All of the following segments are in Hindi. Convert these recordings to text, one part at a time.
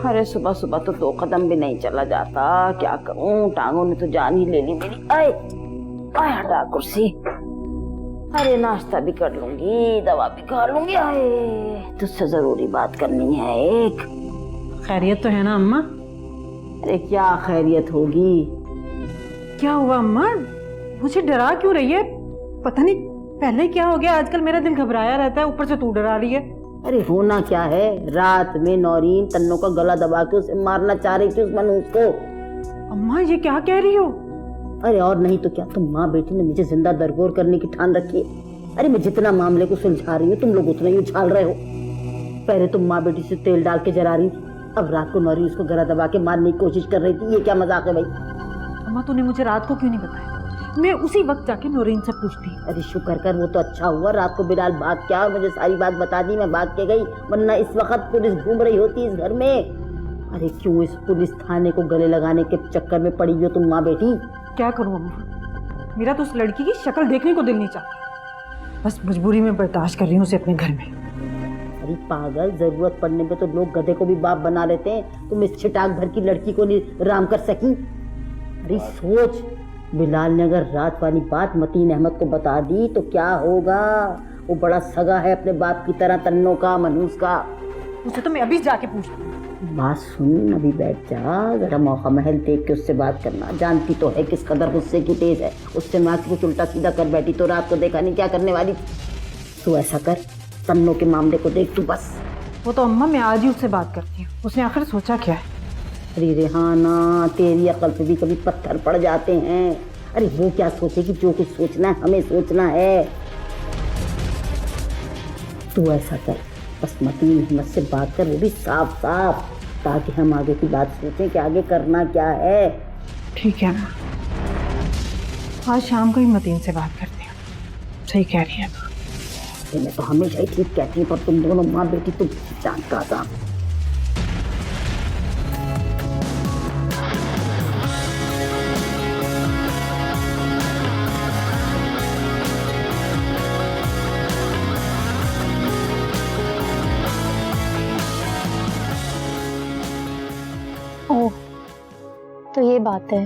अरे सुबह सुबह तो 2 कदम भी नहीं चला जाता, क्या करूं, टांगों ने तो जान ही ले ली मेरी। आए आए हटा कुर्सी। अरे नाश्ता भी कर लूंगी, दवा भी खा लूंगी। आए तुझसे जरूरी बात करनी है एक। खैरियत तो है ना अम्मा? अरे क्या खैरियत होगी? क्या हुआ अम्मा, मुझे डरा क्यों रही है? पता नहीं पहले क्या हो गया, आजकल मेरा दिल घबराया रहता है, ऊपर से तू डरा रही है। अरे होना क्या है, रात में नौरीन तन्नों का गला दबा के उसे मारना चाह रही थी, उस मनहूस को। अम्मा ये क्या कह रही हो? अरे और नहीं तो क्या, तुम माँ बेटी ने मुझे जिंदा दरगोर करने की ठान रखी है। अरे मैं जितना मामले को सुलझा रही हूँ, तुम लोग उतना ही उछाल रहे हो। पहले तुम माँ बेटी से तेल डाल के जला रही थी, अब रात को नौरीन उसको गला दबा के मारने की कोशिश कर रही थी। ये क्या मजाक है भाई? अम्मा तूने मुझे रात को क्यों नहीं बताया? मैं उसी वक्त जाके नौरीन से पूछती। अरे शुक्र कर, वो तो अच्छा हुआ रात को बिलाल भाग के आया और मुझे सारी बात बता दी, मैं भाग के गई, वरना इस वक्त पुलिस घूम रही होती इस घर में। अरे क्यों इस पुलिस थाने को गले लगाने के चक्कर में पड़ी हो तुम माँ बेटी? क्या करूं अम्मा, मेरा तो उस लड़की की शक्ल देखने को दिल नहीं चाहता, बस मजबूरी में बर्दाश्त कर रही हूँ उसे अपने घर में। अरे पागल, जरूरत पड़ने पे तो लोग गधे को भी बाप बना लेते हैं, तुम इस छिटाक भर की लड़की को नहीं राम कर सकी? अरे सोच, बिलाल ने अगर रात वाली बात मतीन अहमद को बता दी तो क्या होगा? वो बड़ा सगा है अपने बाप की तरह तन्नों का, मनहूस का। उसे तो मैं अभी जाके पूछती। बात सुन, अभी बैठ जा, जरा मौका महल देख के उससे बात करना। जानती तो है किस कदर गुस्से की तेज है, उससे मैं कुछ उल्टा सीधा कर बैठी तो रात को देखा नहीं क्या करने वाली। तू ऐसा कर, तन्नों के मामले को देख तू बस। वो तो अम्मा मैं आज ही उससे बात करती हूँ, उसने आखिर सोचा क्या है? अरे रेहाना, तेरी अकल पे भी कभी पत्थर पड़ जाते हैं। अरे वो क्या सोचेगी, जो कुछ सोचना है हमें सोचना है। तू ऐसा कर, बस मतीन अहमद से बात कर, वो भी साफ साफ, ताकि हम आगे की बात सोचें कि आगे करना क्या है। ठीक है ना, आज शाम को ही मतीन से बात करती हूँ। सही कह रही है। मैं तो हमेशा ही ठीक कहती हूँ, पर तुम दोनों माँ बेटी तुम जान का था। ओह, तो ये बात है,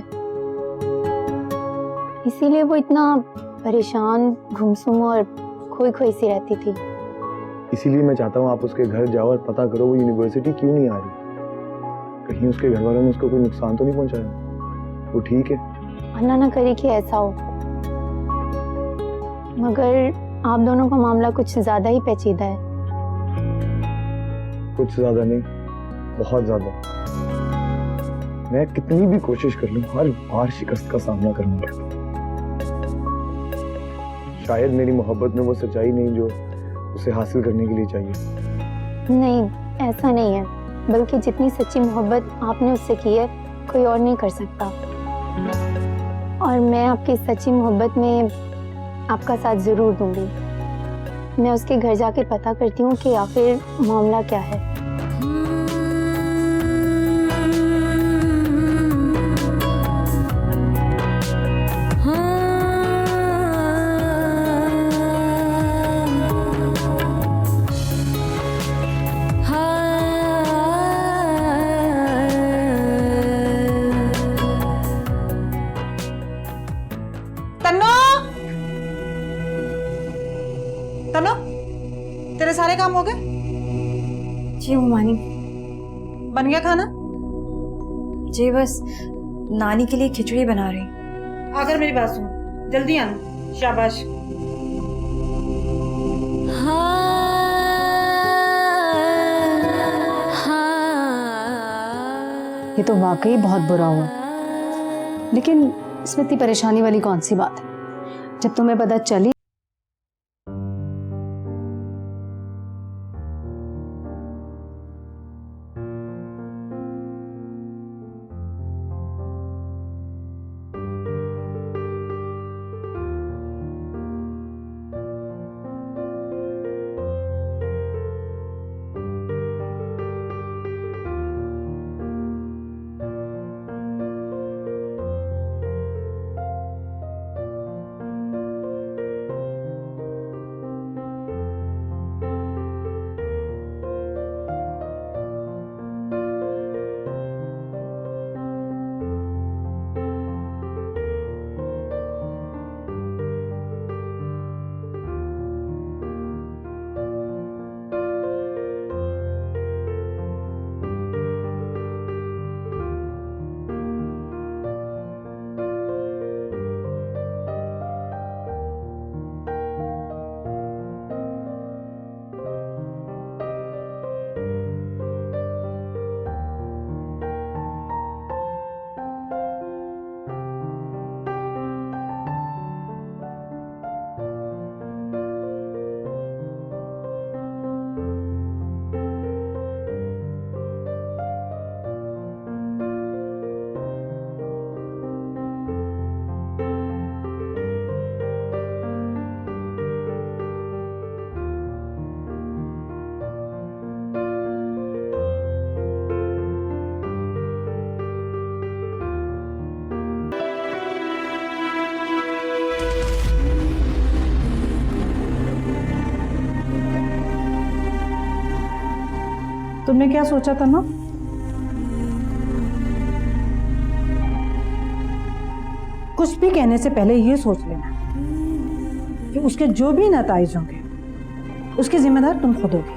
इसीलिए वो इतना परेशान, गुमसुम और खोई खोई सी रहती थी। इसीलिए मैं चाहता हूँ आप उसके घर जाओ और पता करो वो यूनिवर्सिटी क्यों नहीं आ रही। कहीं उसके घर वालों ने उसको कोई नुकसान तो नहीं पहुंचाया? वो ठीक है? अल्लाह ना करे कि ऐसा हो, मगर आप दोनों का मामला कुछ ज्यादा ही पेचीदा है। कुछ ज्यादा नहीं, बहुत ज्यादा। मैं कितनी भी कोशिश कर लूं, हर बार शिकस्त का सामना करना पड़ता। शायद मेरी मोहब्बत में वो सच्चाई नहीं जो उसे हासिल करने के लिए चाहिए। नहीं, ऐसा नहीं है, बल्कि जितनी सच्ची मोहब्बत आपने उससे की है कोई और नहीं कर सकता। और मैं आपकी सच्ची मोहब्बत में आपका साथ जरूर दूंगी। मैं उसके घर जाके पता करती हूँ कि आखिर मामला क्या है। तनु, तेरे सारे काम हो गए? जी मानी। बन गया खाना? जी बस नानी के लिए खिचड़ी बना रही। अगर मेरी बात सुनो, जल्दी आना। शाबाश। ये तो वाकई बहुत बुरा हुआ, लेकिन इसमें इतनी परेशानी वाली कौन सी बात है? जब तुम्हें पता चली तुमने क्या सोचा था ना? कुछ भी कहने से पहले ये सोच लेना कि उसके जो भी नतीजे होंगे उसके जिम्मेदार तुम खुद होगी।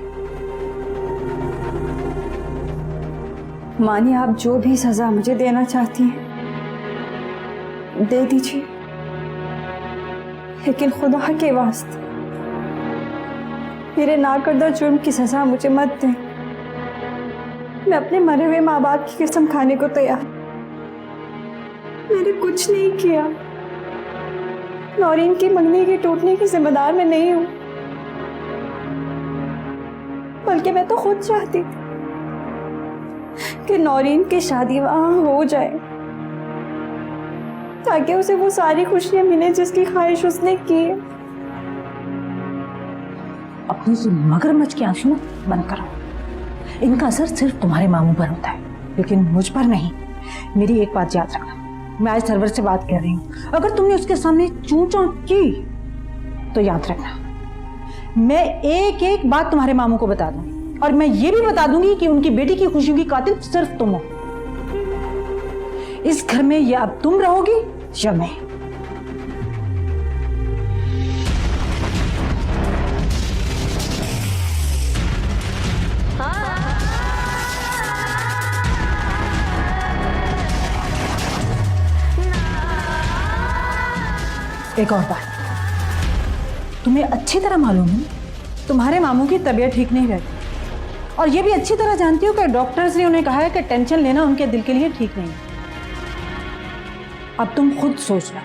मानिए, आप जो भी सजा मुझे देना चाहती हैं दे दीजिए, लेकिन खुदा के वास्ते मेरे नाकर्दा जुर्म की सजा मुझे मत दें। मैं अपने मरे हुए माँ बाप की कसम खाने को तैयार। मैंने कुछ नहीं किया। नौरीन की मंगनी के टूटने की जिम्मेदार मैं नहीं हूं, बल्कि मैं तो खुद चाहती थी कि नौरीन की शादी वहां हो जाए ताकि उसे वो सारी खुशियां मिले जिसकी ख्वाहिश उसने की है। अपनी से मगरमच्छ के आंसू ना बंद करो। इनका असर सिर्फ तुम्हारे मामू पर होता है, लेकिन मुझ पर नहीं। मेरी एक बात याद रखना, मैं आज सरवर से बात कर रही हूँ। अगर तुमने उसके सामने चूं चौं की तो याद रखना, मैं एक एक बात तुम्हारे मामू को बता दूंगी, और मैं ये भी बता दूंगी कि उनकी बेटी की खुशियों की कातिल सिर्फ तुम हो। इस घर में या अब तुम रहोगी या मैं। एक और बात, तुम्हें अच्छी तरह मालूम है तुम्हारे मामू की तबीयत ठीक नहीं रहती, और ये भी अच्छी तरह जानती हो कि डॉक्टर्स ने उन्हें कहा है कि टेंशन लेना उनके दिल के लिए ठीक नहीं है। अब तुम खुद सोच लो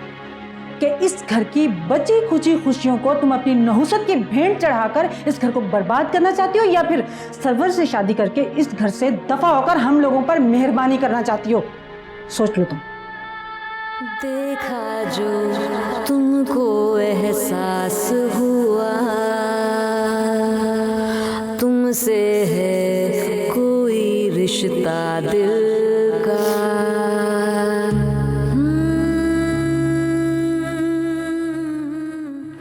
कि इस घर की बची खुची खुशियों को तुम अपनी नहुसत की भेंट चढ़ाकर इस घर को बर्बाद करना चाहती हो, या फिर सरवर से शादी करके इस घर से दफा होकर हम लोगों पर मेहरबानी करना चाहती हो। सोच लो तुम। देखा जो तुमको एहसास हुआ, तुमसे है कोई रिश्ता दिल का।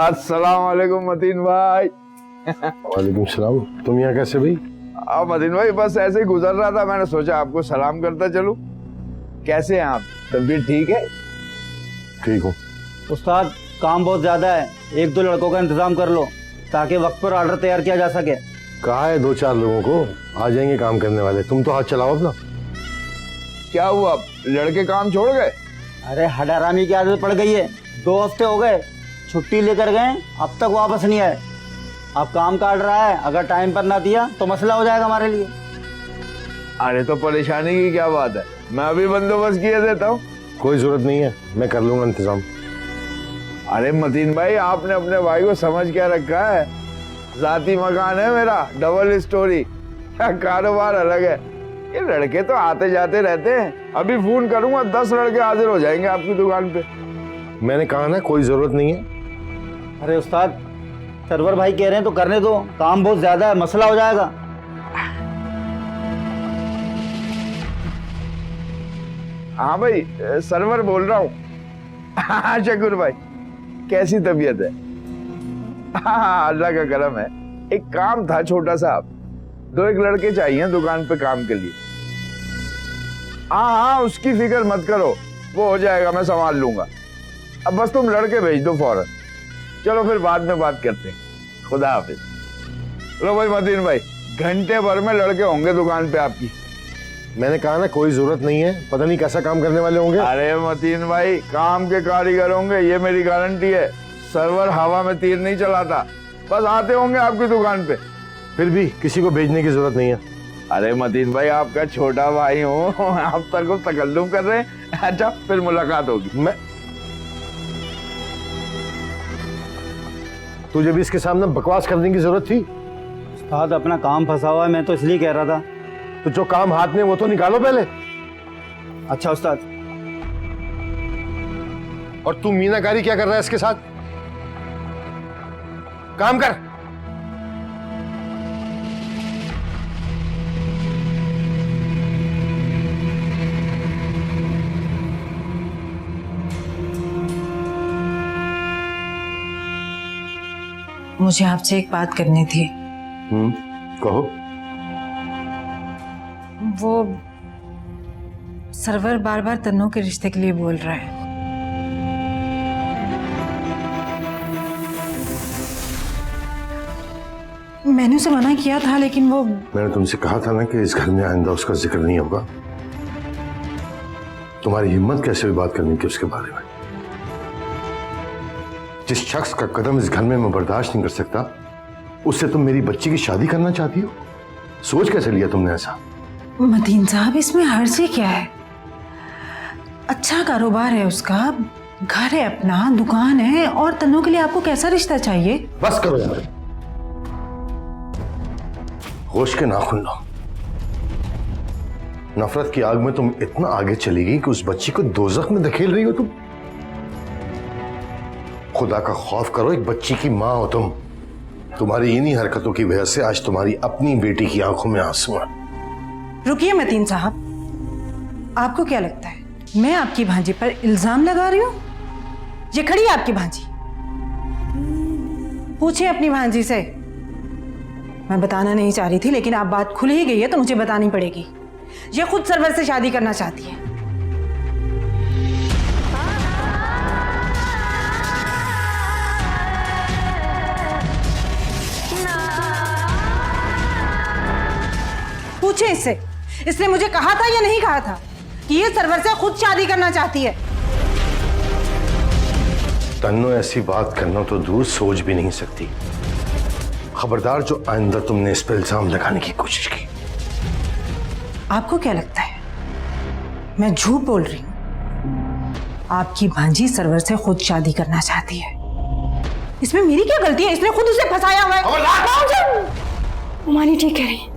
अस्सलाम वालेकुम मतीन भाई। वालेकुम सलाम। तुम यहाँ कैसे भाई? मतीन भाई बस ऐसे ही गुजर रहा था, मैंने सोचा आपको सलाम करता चलूं। कैसे हैं आप? तबीयत ठीक है? ठीक हूँ उस्ताद, काम बहुत ज्यादा है, एक दो लड़कों का इंतजाम कर लो ताकि वक्त पर ऑर्डर तैयार किया जा सके। कहा है 2-4 लोगों को, आ जाएंगे काम करने वाले। तुम तो हाथ चलाओ अपना। क्या हुआ, लड़के काम छोड़ गए? अरे हडारामी की आदत पड़ गई है, 2 हफ्ते हो गए छुट्टी लेकर गए, अब तक वापस नहीं आए। अब काम काट रहा है, अगर टाइम पर ना दिया तो मसला हो जाएगा हमारे लिए। अरे तो परेशानी की क्या बात है, मैं अभी बंदोबस्त किए देता हूँ। कोई जरूरत नहीं है, मैं कर लूंगा इंतजाम। अरे मतीन भाई, आपने अपने भाई को समझ क्या रखा है? जाती मकान है मेरा, डबल स्टोरी, कारोबार अलग है। ये लड़के तो आते जाते रहते हैं, अभी फोन करूंगा 10 लड़के हाजिर हो जाएंगे आपकी दुकान पे। मैंने कहा ना कोई जरूरत नहीं है। अरे उस्ताद, सरवर भाई कह रहे हैं तो करने दो, काम बहुत ज्यादा है, मसला हो जाएगा। हाँ भाई, सरवर बोल रहा हूँ। हाँ शकुर भाई, कैसी तबीयत है? हाँ अल्लाह का करम है। एक काम था छोटा सा, 2-1 लड़के चाहिए दुकान पे काम के लिए। हाँ उसकी फिक्र मत करो, वो हो जाएगा, मैं संभाल लूंगा। अब बस तुम लड़के भेज दो फौरन। चलो फिर बाद में बात करते हैं, खुदा हाफिज। लो भाई मतीन भाई, घंटे भर में लड़के होंगे दुकान पे आपकी। मैंने कहा ना कोई जरूरत नहीं है, पता नहीं कैसा काम करने वाले होंगे। अरे मतीन भाई, काम के कारीगर होंगे, ये मेरी गारंटी है। सर्वर हवा में तीर नहीं चलाता, बस आते होंगे आपकी दुकान पे। फिर भी किसी को भेजने की जरूरत नहीं है। अरे मतीन भाई, आपका छोटा भाई हूँ, आप तक को तकल्लुम कर रहे हैं। अच्छा फिर मुलाकात होगी। मैं तुझे भी इसके सामने बकवास करने की जरूरत थी? उस्ताद, अपना काम फंसा हुआ है, मैं तो इसलिए कह रहा था। तो जो काम हाथ में वो तो निकालो पहले। अच्छा उस्ताद। और तू मीनाकारी क्या कर रहा है इसके साथ? काम कर। मुझे आपसे एक बात करनी थी। कहो। वो सरवर बार बार तन्नू के रिश्ते के लिए बोल रहा है। मैंने उसे मना किया था लेकिन वो मैंने तुमसे कहा था ना कि इस घर में आइंदा उसका जिक्र नहीं होगा। तुम्हारी हिम्मत कैसे हुई बात करने की उसके बारे में? जिस शख्स का कदम इस घर में मैं बर्दाश्त नहीं कर सकता उससे तुम मेरी बच्ची की शादी करना चाहती हो? सोच कैसे लिया तुमने ऐसा? मतीन साहब, इसमें हर्जी क्या है? अच्छा कारोबार है उसका, घर है अपना, दुकान है, और तन्नू के लिए आपको कैसा रिश्ता चाहिए? बस करो यार, होश के नाखून लो। नफरत की आग में तुम इतना आगे चली गई कि उस बच्ची को दोजख में धकेल रही हो तुम। खुदा का खौफ करो, एक बच्ची की मां हो तुम। तुम्हारी इन्हीं हरकतों की वजह से आज तुम्हारी अपनी बेटी की आंखों में आंसू हैं। रुकिए मतीन साहब, आपको क्या लगता है मैं आपकी भांजी पर इल्जाम लगा रही हूं? ये खड़ी है आपकी भांजी, पूछिए अपनी भांजी से। मैं बताना नहीं चाह रही थी लेकिन आप बात खुल ही गई है तो मुझे बतानी पड़ेगी। ये खुद सरवर से शादी करना चाहती है। पूछे इससे, इसने मुझे कहा था या नहीं कहा था कि ये सरवर से खुद शादी करना चाहती है? तन्नो ऐसी बात करना तो दूर सोच भी नहीं सकती। खबरदार जो आइंदा तुमने इस पर इल्जाम लगाने की कोशिश की। आपको क्या लगता है मैं झूठ बोल रही हूं? आपकी भांजी सरवर से खुद शादी करना चाहती है, इसमें मेरी क्या गलती है? इसने खुद उसे फंसाया हुआ है। उमानी ठीक कह रही है।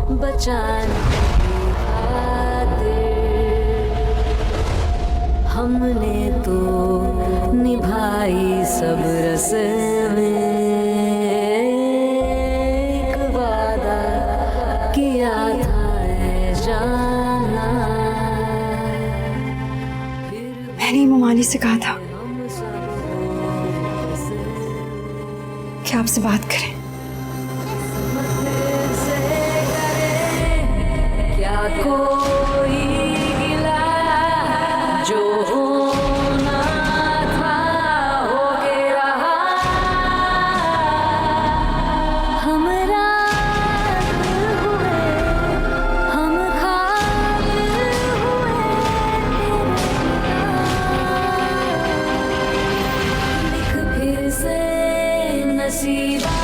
बचाने हमने तो निभाई सब रस्में, एक वादा किया था जाना। मैंने मोमानी से कहा था कि आपसे बात करें। क्या कोई गिला जो होना था हो के रहा, हम रात हुए हम खाक हुए, लिख फिर से नसीबा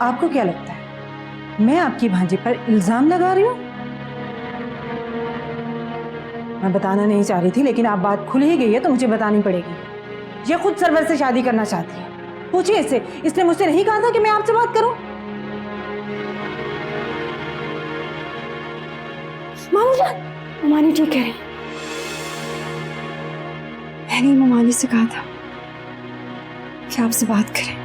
आपको क्या लगता है मैं आपकी भांजी पर इल्जाम लगा रही हूं? मैं बताना नहीं चाह रही थी लेकिन आप बात खुल ही गई है तो मुझे बतानी पड़ेगी। ये खुद सरवर से शादी करना चाहती है। पूछिए इससे, इसने मुझसे नहीं कहा था कि मैं आपसे बात करूं? मोमानी ठीक कह रही है। मैंने मोमानी से कहा था कि आपसे बात करें।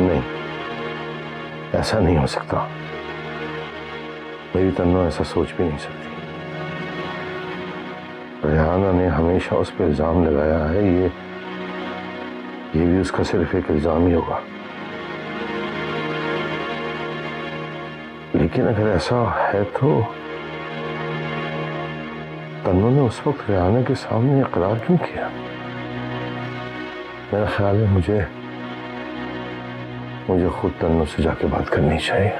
नहीं, ऐसा नहीं हो सकता। मेरी तन्नो ऐसा सोच भी नहीं सकती। रेहाना ने हमेशा उस पर इल्जाम लगाया है, ये भी उसका सिर्फ एक इल्जाम ही होगा। लेकिन अगर ऐसा है तो तन्नो ने उस वक्त रेहाना के सामने इकरार क्यों किया? मेरा ख्याल है मुझे खुद तन्नो से जाके बात करनी चाहिए।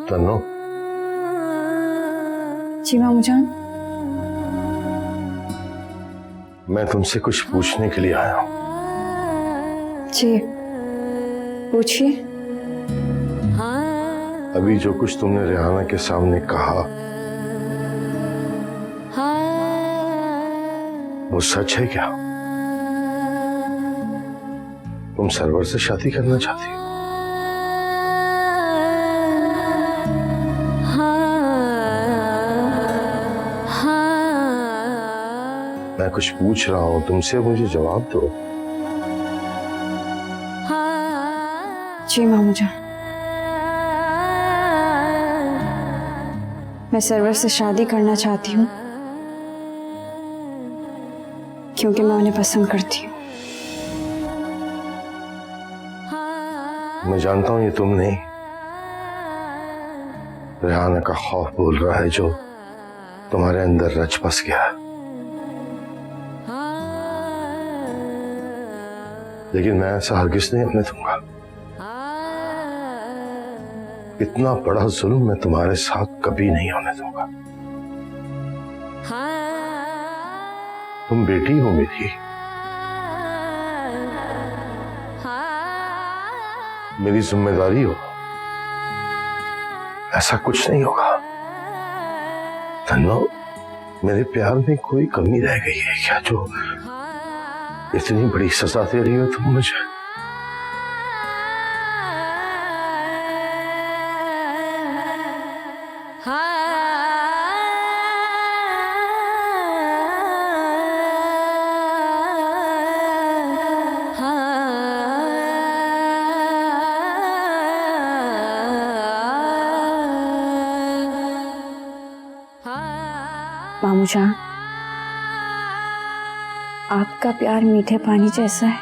तन्नो, जी मामू जान। मैं तुमसे कुछ पूछने के लिए आया हूं। जी पूछिए। अभी जो कुछ तुमने रेहाना के सामने कहा वो सच है क्या? तुम सरवर से शादी करना चाहती हो? मैं कुछ पूछ रहा हूं तुमसे, मुझे जवाब दो। जी मामू जान, मैं सरवर से शादी करना चाहती हूँ क्योंकि मैं उन्हें पसंद करती हूँ। मैं जानता हूं ये तुम नहीं, रेहाना का खौफ बोल रहा है जो तुम्हारे अंदर रच बस गया है। लेकिन मैं ऐसा हरगिज नहीं होने दूंगा। इतना बड़ा जुल्म मैं तुम्हारे साथ कभी नहीं होने दूंगा। तुम बेटी हो मेरी, मेरी जिम्मेदारी हो। ऐसा कुछ नहीं होगा। तन्नो, मेरे प्यार में कोई कमी रह गई है क्या जो इतनी बड़ी सजा दे रही हो तुम मुझे? मामू जान, आपका प्यार मीठे पानी जैसा है।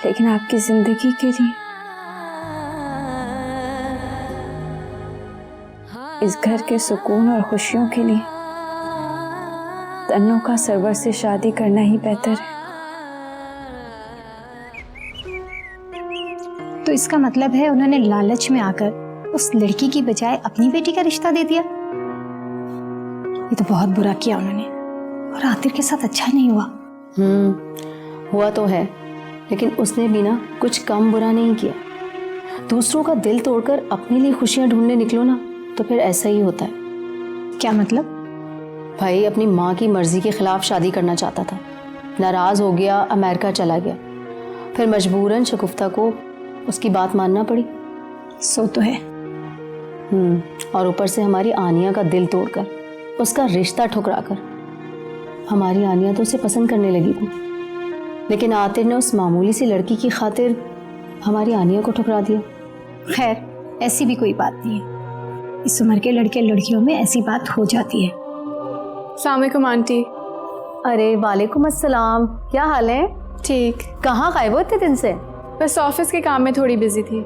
लेकिन आपकी जिंदगी के लिए, इस घर के सुकून और खुशियों के लिए तन्नो का सरवर से शादी करना ही बेहतर है। तो इसका मतलब है उन्होंने लालच में आकर उस लड़की की बजाय अपनी बेटी का रिश्ता दे दिया। ये तो बहुत बुरा किया उन्होंने, और आतिर के साथ अच्छा नहीं हुआ। हुआ तो है, लेकिन उसने भी ना कुछ कम बुरा नहीं किया। दूसरों का दिल तोड़कर अपने लिए खुशियां ढूंढने निकलो ना, तो फिर ऐसा ही होता है। क्या मतलब? भाई अपनी माँ की मर्जी के खिलाफ शादी करना चाहता था, नाराज हो गया, अमेरिका चला गया, फिर मजबूरन शगुफ्ता को उसकी बात मानना पड़ी। सो तो है। और ऊपर से हमारी आनिया का दिल तोड़कर, उसका रिश्ता ठुकराकर, हमारी आनिया तो उसे पसंद करने लगी थी, लेकिन आतिर ने उस मामूली सी लड़की की खातिर हमारी आनिया को ठुकरा दिया। खैर, ऐसी भी कोई बात नहीं है। इस उम्र के लड़के लड़कियों में ऐसी बात हो जाती है। अस्सलाम वालेकुम आंटी। अरे वालेकुम अस्सलाम, क्या हाल है? ठीक। कहाँ गायब हो इतने दिन से? बस ऑफिस के काम में थोड़ी बिजी थी।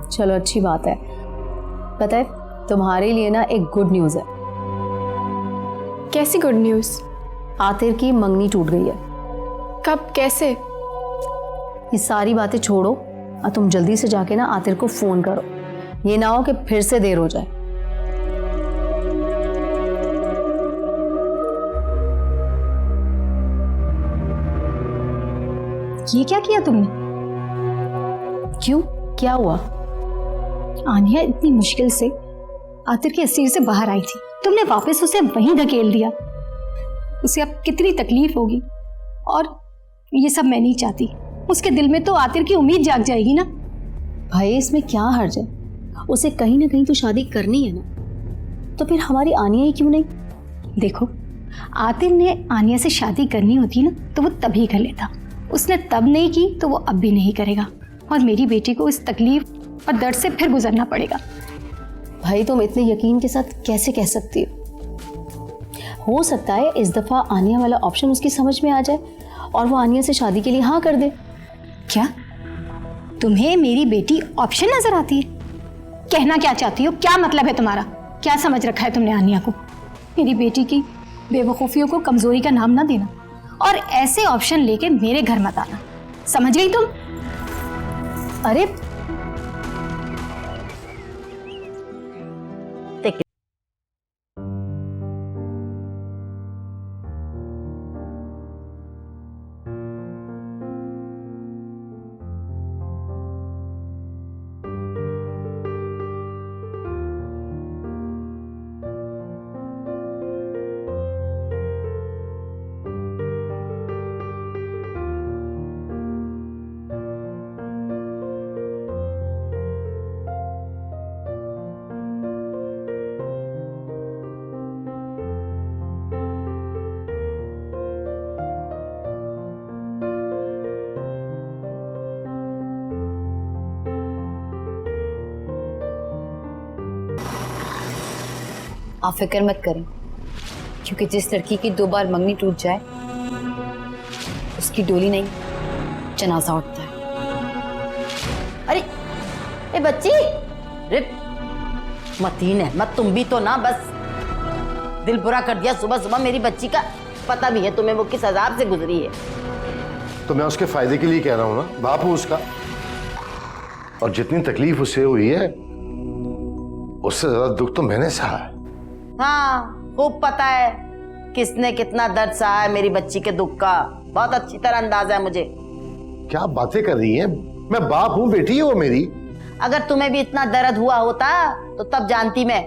चलो अच्छी बात है। पता है तुम्हारे लिए ना एक गुड न्यूज़ है। कैसी गुड न्यूज़? आतिर की मंगनी टूट गई है। कब, कैसे? ये सारी बातें छोड़ो और तुम जल्दी से जाके ना आतिर को फोन करो, ये ना हो कि फिर से देर हो जाए। ये क्या किया तुमने? क्यों, क्या हुआ? आनिया इतनी मुश्किल से आतिर के अस्सीर से बाहर आई थी, तुमने वापस उसे वहीं धकेल दिया। उसे अब कितनी तकलीफ होगी, और ये सब मैं नहीं चाहती। उसके दिल में तो आतिर की उम्मीद जाग जाएगी ना। भाई इसमें क्या हर्ज है? उसे कहीं ना कहीं तो शादी करनी है ना, तो फिर हमारी आनिया ही क्यों नहीं? देखो, आतिर ने आनिया से शादी करनी होती ना तो वो तभी कर लेता। उसने तब नहीं की तो वो अब भी नहीं करेगा, और मेरी बेटी को इस तकलीफ और दर्द से फिर गुजरना पड़ेगा। भाई तुम इतने यकीन के साथ कैसे कह सकती हो सकता है इस दफा आनिया वाला ऑप्शन उसकी समझ में आ जाए और वो आनिया से शादी के लिए हाँ कर दे। क्या तुम्हें मेरी बेटी ऑप्शन नजर आती है? कहना क्या चाहती हो? क्या मतलब है तुम्हारा? क्या समझ रखा है तुमने आनिया को? मेरी बेटी की बेवकूफ़ियों को कमजोरी का नाम ना देना, और ऐसे ऑप्शन लेके मेरे घर मत आना। समझ गई तुम? अरे आप फिक्र मत करें, क्योंकि जिस लड़की की 2 बार मंगनी टूट जाए उसकी डोली नहीं जनाजा उठता है। अरे ए बच्ची, रे मतीन अहमद, तुम भी तो ना बस दिल बुरा कर दिया सुबह सुबह मेरी बच्ची का। पता भी है तुम्हें वो किस अजाब से गुजरी है। तो मैं उसके फायदे के लिए कह रहा हूं ना, बाप हूं उसका, और जितनी तकलीफ उसे हुई है उससे ज्यादा दुख तो मैंने सहा है। हाँ, खूब पता है किसने कितना दर्द सहा है मेरी बच्ची के दुख का। बहुत अच्छी तरह अंदाजा है मुझे। क्या बातें कर रही हैं? मैं बाप हूं, बेटी है वो मेरी। अगर तुम्हें भी इतना दर्द हुआ होता तो तब जानती मैं।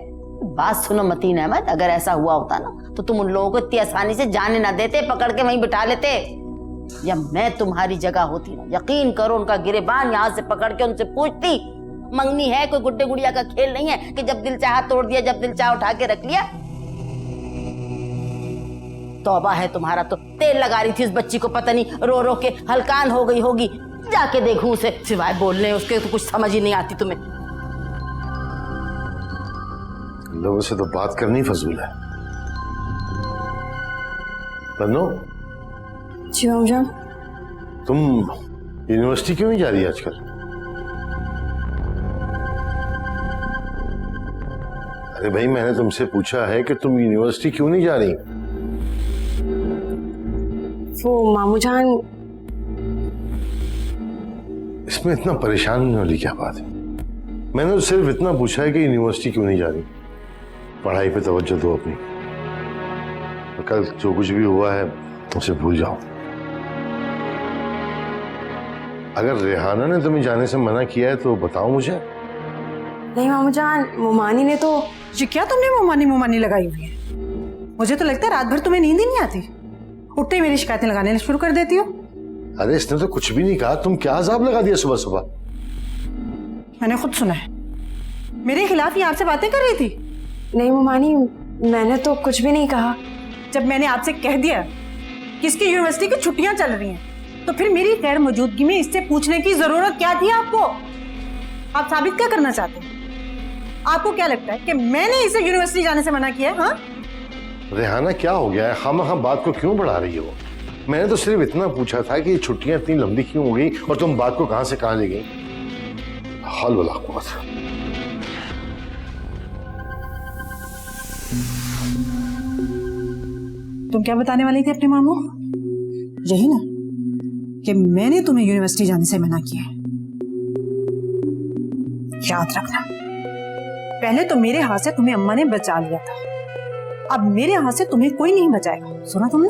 बात सुनो मतीन अहमद, अगर ऐसा हुआ होता ना तो तुम उन लोगों को इतनी आसानी से जाने ना देते, पकड़ के वहीं बिठा लेते। या मैं तुम्हारी जगह होती ना, यकीन करो उनका गिरेबान यहाँ से पकड़ के उनसे पूछती, मंगनी है, कोई गुड्डे गुड़िया का खेल नहीं है कि जब दिल चाहा तोड़ दिया, जब दिल चाहा उठा के रख लिया। तौबा है तुम्हारा तो। तेल लगा रही थी उस बच्ची को, पता नहीं रो रो के हलकान हो गई होगी। जाके देखूं उसे, सिवाय बोलने उसके तो कुछ समझ ही नहीं आती तुम्हें। लोगों से तो बात करनी फजूल है। तन्नो, जी मामूजान। तुम यूनिवर्सिटी क्यों नहीं जा रही आजकल? अरे भाई, मैंने तुमसे पूछा है कि तुम यूनिवर्सिटी क्यों नहीं जा रही? वो मामूजान, इसमें इतना परेशान होने वाली क्या बात है? मैंने तो सिर्फ इतना पूछा है कि यूनिवर्सिटी क्यों नहीं जा रही। पढ़ाई पे तवज्जो दो अपनी, तो कल जो कुछ भी हुआ है उसे भूल जाओ। अगर रेहाना ने तुम्हें जाने से मना किया है तो बताओ मुझे। नहीं मामूजान, मोमानी ने तो। जी क्या तुमने मुमानी लगाई हुई है? मुझे तो लगता है रात भर तुम्हें नींद ही नहीं आती, उठते ही मेरी शिकायतें लगाने शुरू कर देती हो। अरे इसने तो कुछ भी नहीं कहा, तुम क्या अजाब लगा दिया सुबह सुबह? मैंने खुद सुना है, मेरे खिलाफ ही आपसे बातें कर रही थी। नहीं मोमानी, मैंने तो कुछ भी नहीं कहा। जब मैंने आपसे कह दिया कि इसकी यूनिवर्सिटी की छुट्टियां चल रही हैं, तो फिर मेरी गैर मौजूदगी में इससे पूछने की जरूरत क्या थी आपको? आप साबित क्या करना चाहते हैं? आपको क्या लगता है कि मैंने इसे यूनिवर्सिटी जाने से मना किया है? हाँ? रेहाना क्या हो गया है? खामखा बात को क्यों बढ़ा रही हो? मैंने तो सिर्फ इतना पूछा था कि छुट्टियां इतनी लंबी क्यों हो गई और तुम बात को कहां से कहां ले गई। हाल वाला कुव्वत। तुम क्या बताने वाली थी अपने मामू? यही ना कि मैंने तुम्हें यूनिवर्सिटी जाने से मना किया है। याद रखना, पहले तो मेरे हाथ से तुम्हें अम्मा ने बचा लिया था, अब मेरे हाथ से तुम्हें कोई नहीं बचाएगा। सुना तुमने?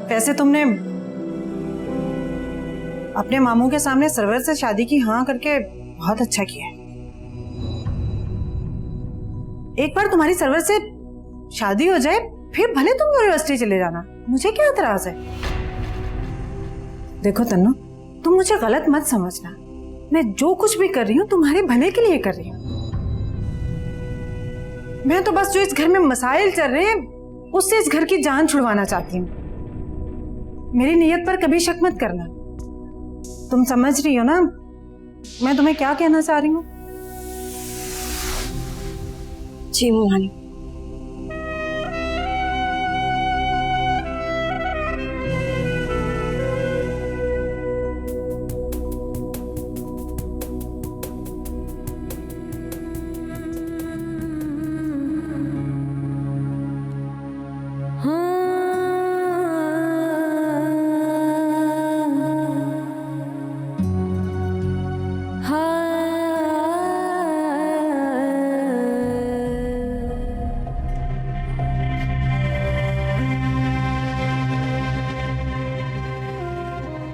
वैसे तुमने अपने मामू के सामने सरवर से शादी की हाँ करके बहुत अच्छा किया। एक बार तुम्हारी सरवर से शादी हो जाए फिर भले तुम यूनिवर्सिटी चले जाना, मुझे क्या एतराज है। देखो तन्नू, तुम मुझे गलत मत समझना, मैं जो कुछ भी कर रही हूँ तुम्हारे भले के लिए कर रही हूँ। मैं तो बस जो इस घर में मसाइल चल रहे हैं उससे इस घर की जान छुड़वाना चाहती हूँ। मेरी नीयत पर कभी शक मत करना। तुम समझ रही हो ना मैं तुम्हें क्या कहना चाह रही हूँ? जी मोमानी।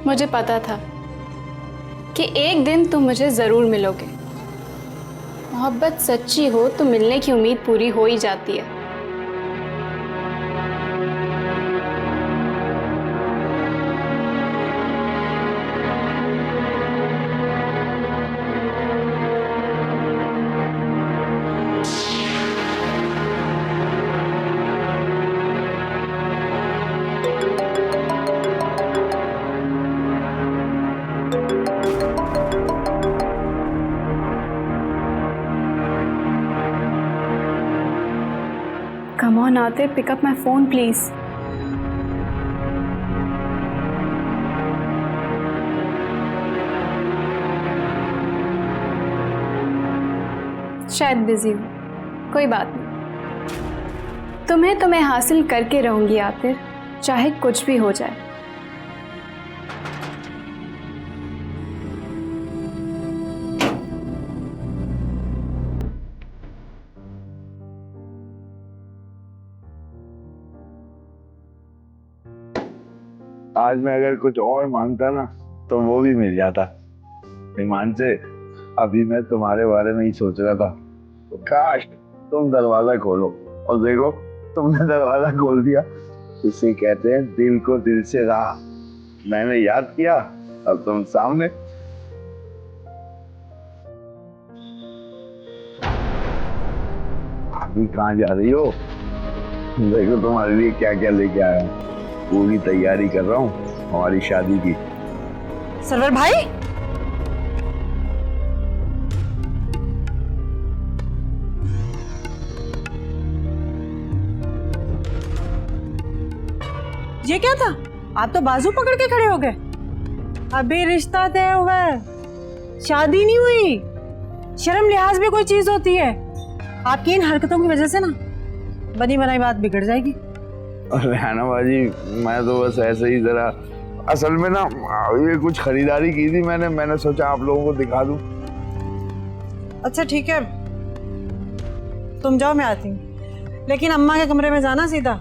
मुझे पता था कि एक दिन तुम मुझे ज़रूर मिलोगे। मोहब्बत सच्ची हो तो मिलने की उम्मीद पूरी हो ही जाती है। Come on, Atir, pick up my phone, please. शायद बिजी हूँ, कोई बात नहीं। तुम्हें तो मैं हासिल करके रहूंगी आतिर, चाहे कुछ भी हो जाए। आज मैं अगर कुछ और मांगता ना तो वो भी मिल जाता। ईमान से अभी मैं तुम्हारे बारे में ही सोच रहा था, तो काश तुम दरवाजा खोलो, और देखो तुमने दरवाजा खोल दिया। इसे कहते हैं दिल को दिल से रहा। मैंने याद किया, अब तुम सामने। अभी कहाँ जा रही हो? देखो तुम्हारे लिए क्या क्या लेके आया हूँ। पूरी तैयारी कर रहा हूँ हमारी शादी की। सरवर भाई, ये क्या था? आप तो बाजू पकड़ के खड़े हो गए। अभी रिश्ता तय हुआ है, शादी नहीं हुई। शर्म लिहाज भी कोई चीज होती है। आपकी इन हरकतों की वजह से ना बनी बनाई बात बिगड़ जाएगी। अरे हैना बाजी, मैं तो बस ऐसे ही जरा, असल में ना ये कुछ खरीदारी की थी मैंने सोचा आप लोगों को दिखा दूं। अच्छा ठीक है, तुम जाओ, मैं आती हूँ, लेकिन अम्मा के कमरे में जाना सीधा।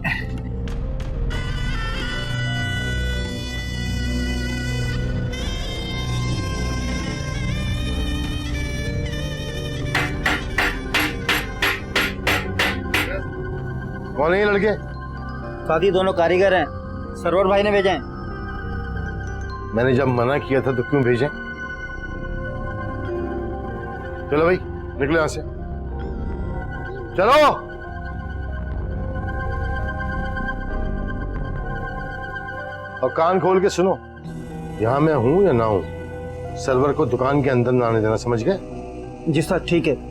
कौन है ये लड़के? काकी दोनों कारीगर हैं, सरवर भाई ने भेजे हैं। मैंने जब मना किया था तो क्यों भेजे? चलो भाई निकलो यहां से, चलो। और कान खोल के सुनो, यहां मैं हूं या ना हूं, सरवर को दुकान के अंदर ना आने देना, समझ गए? जी सर, ठीक है।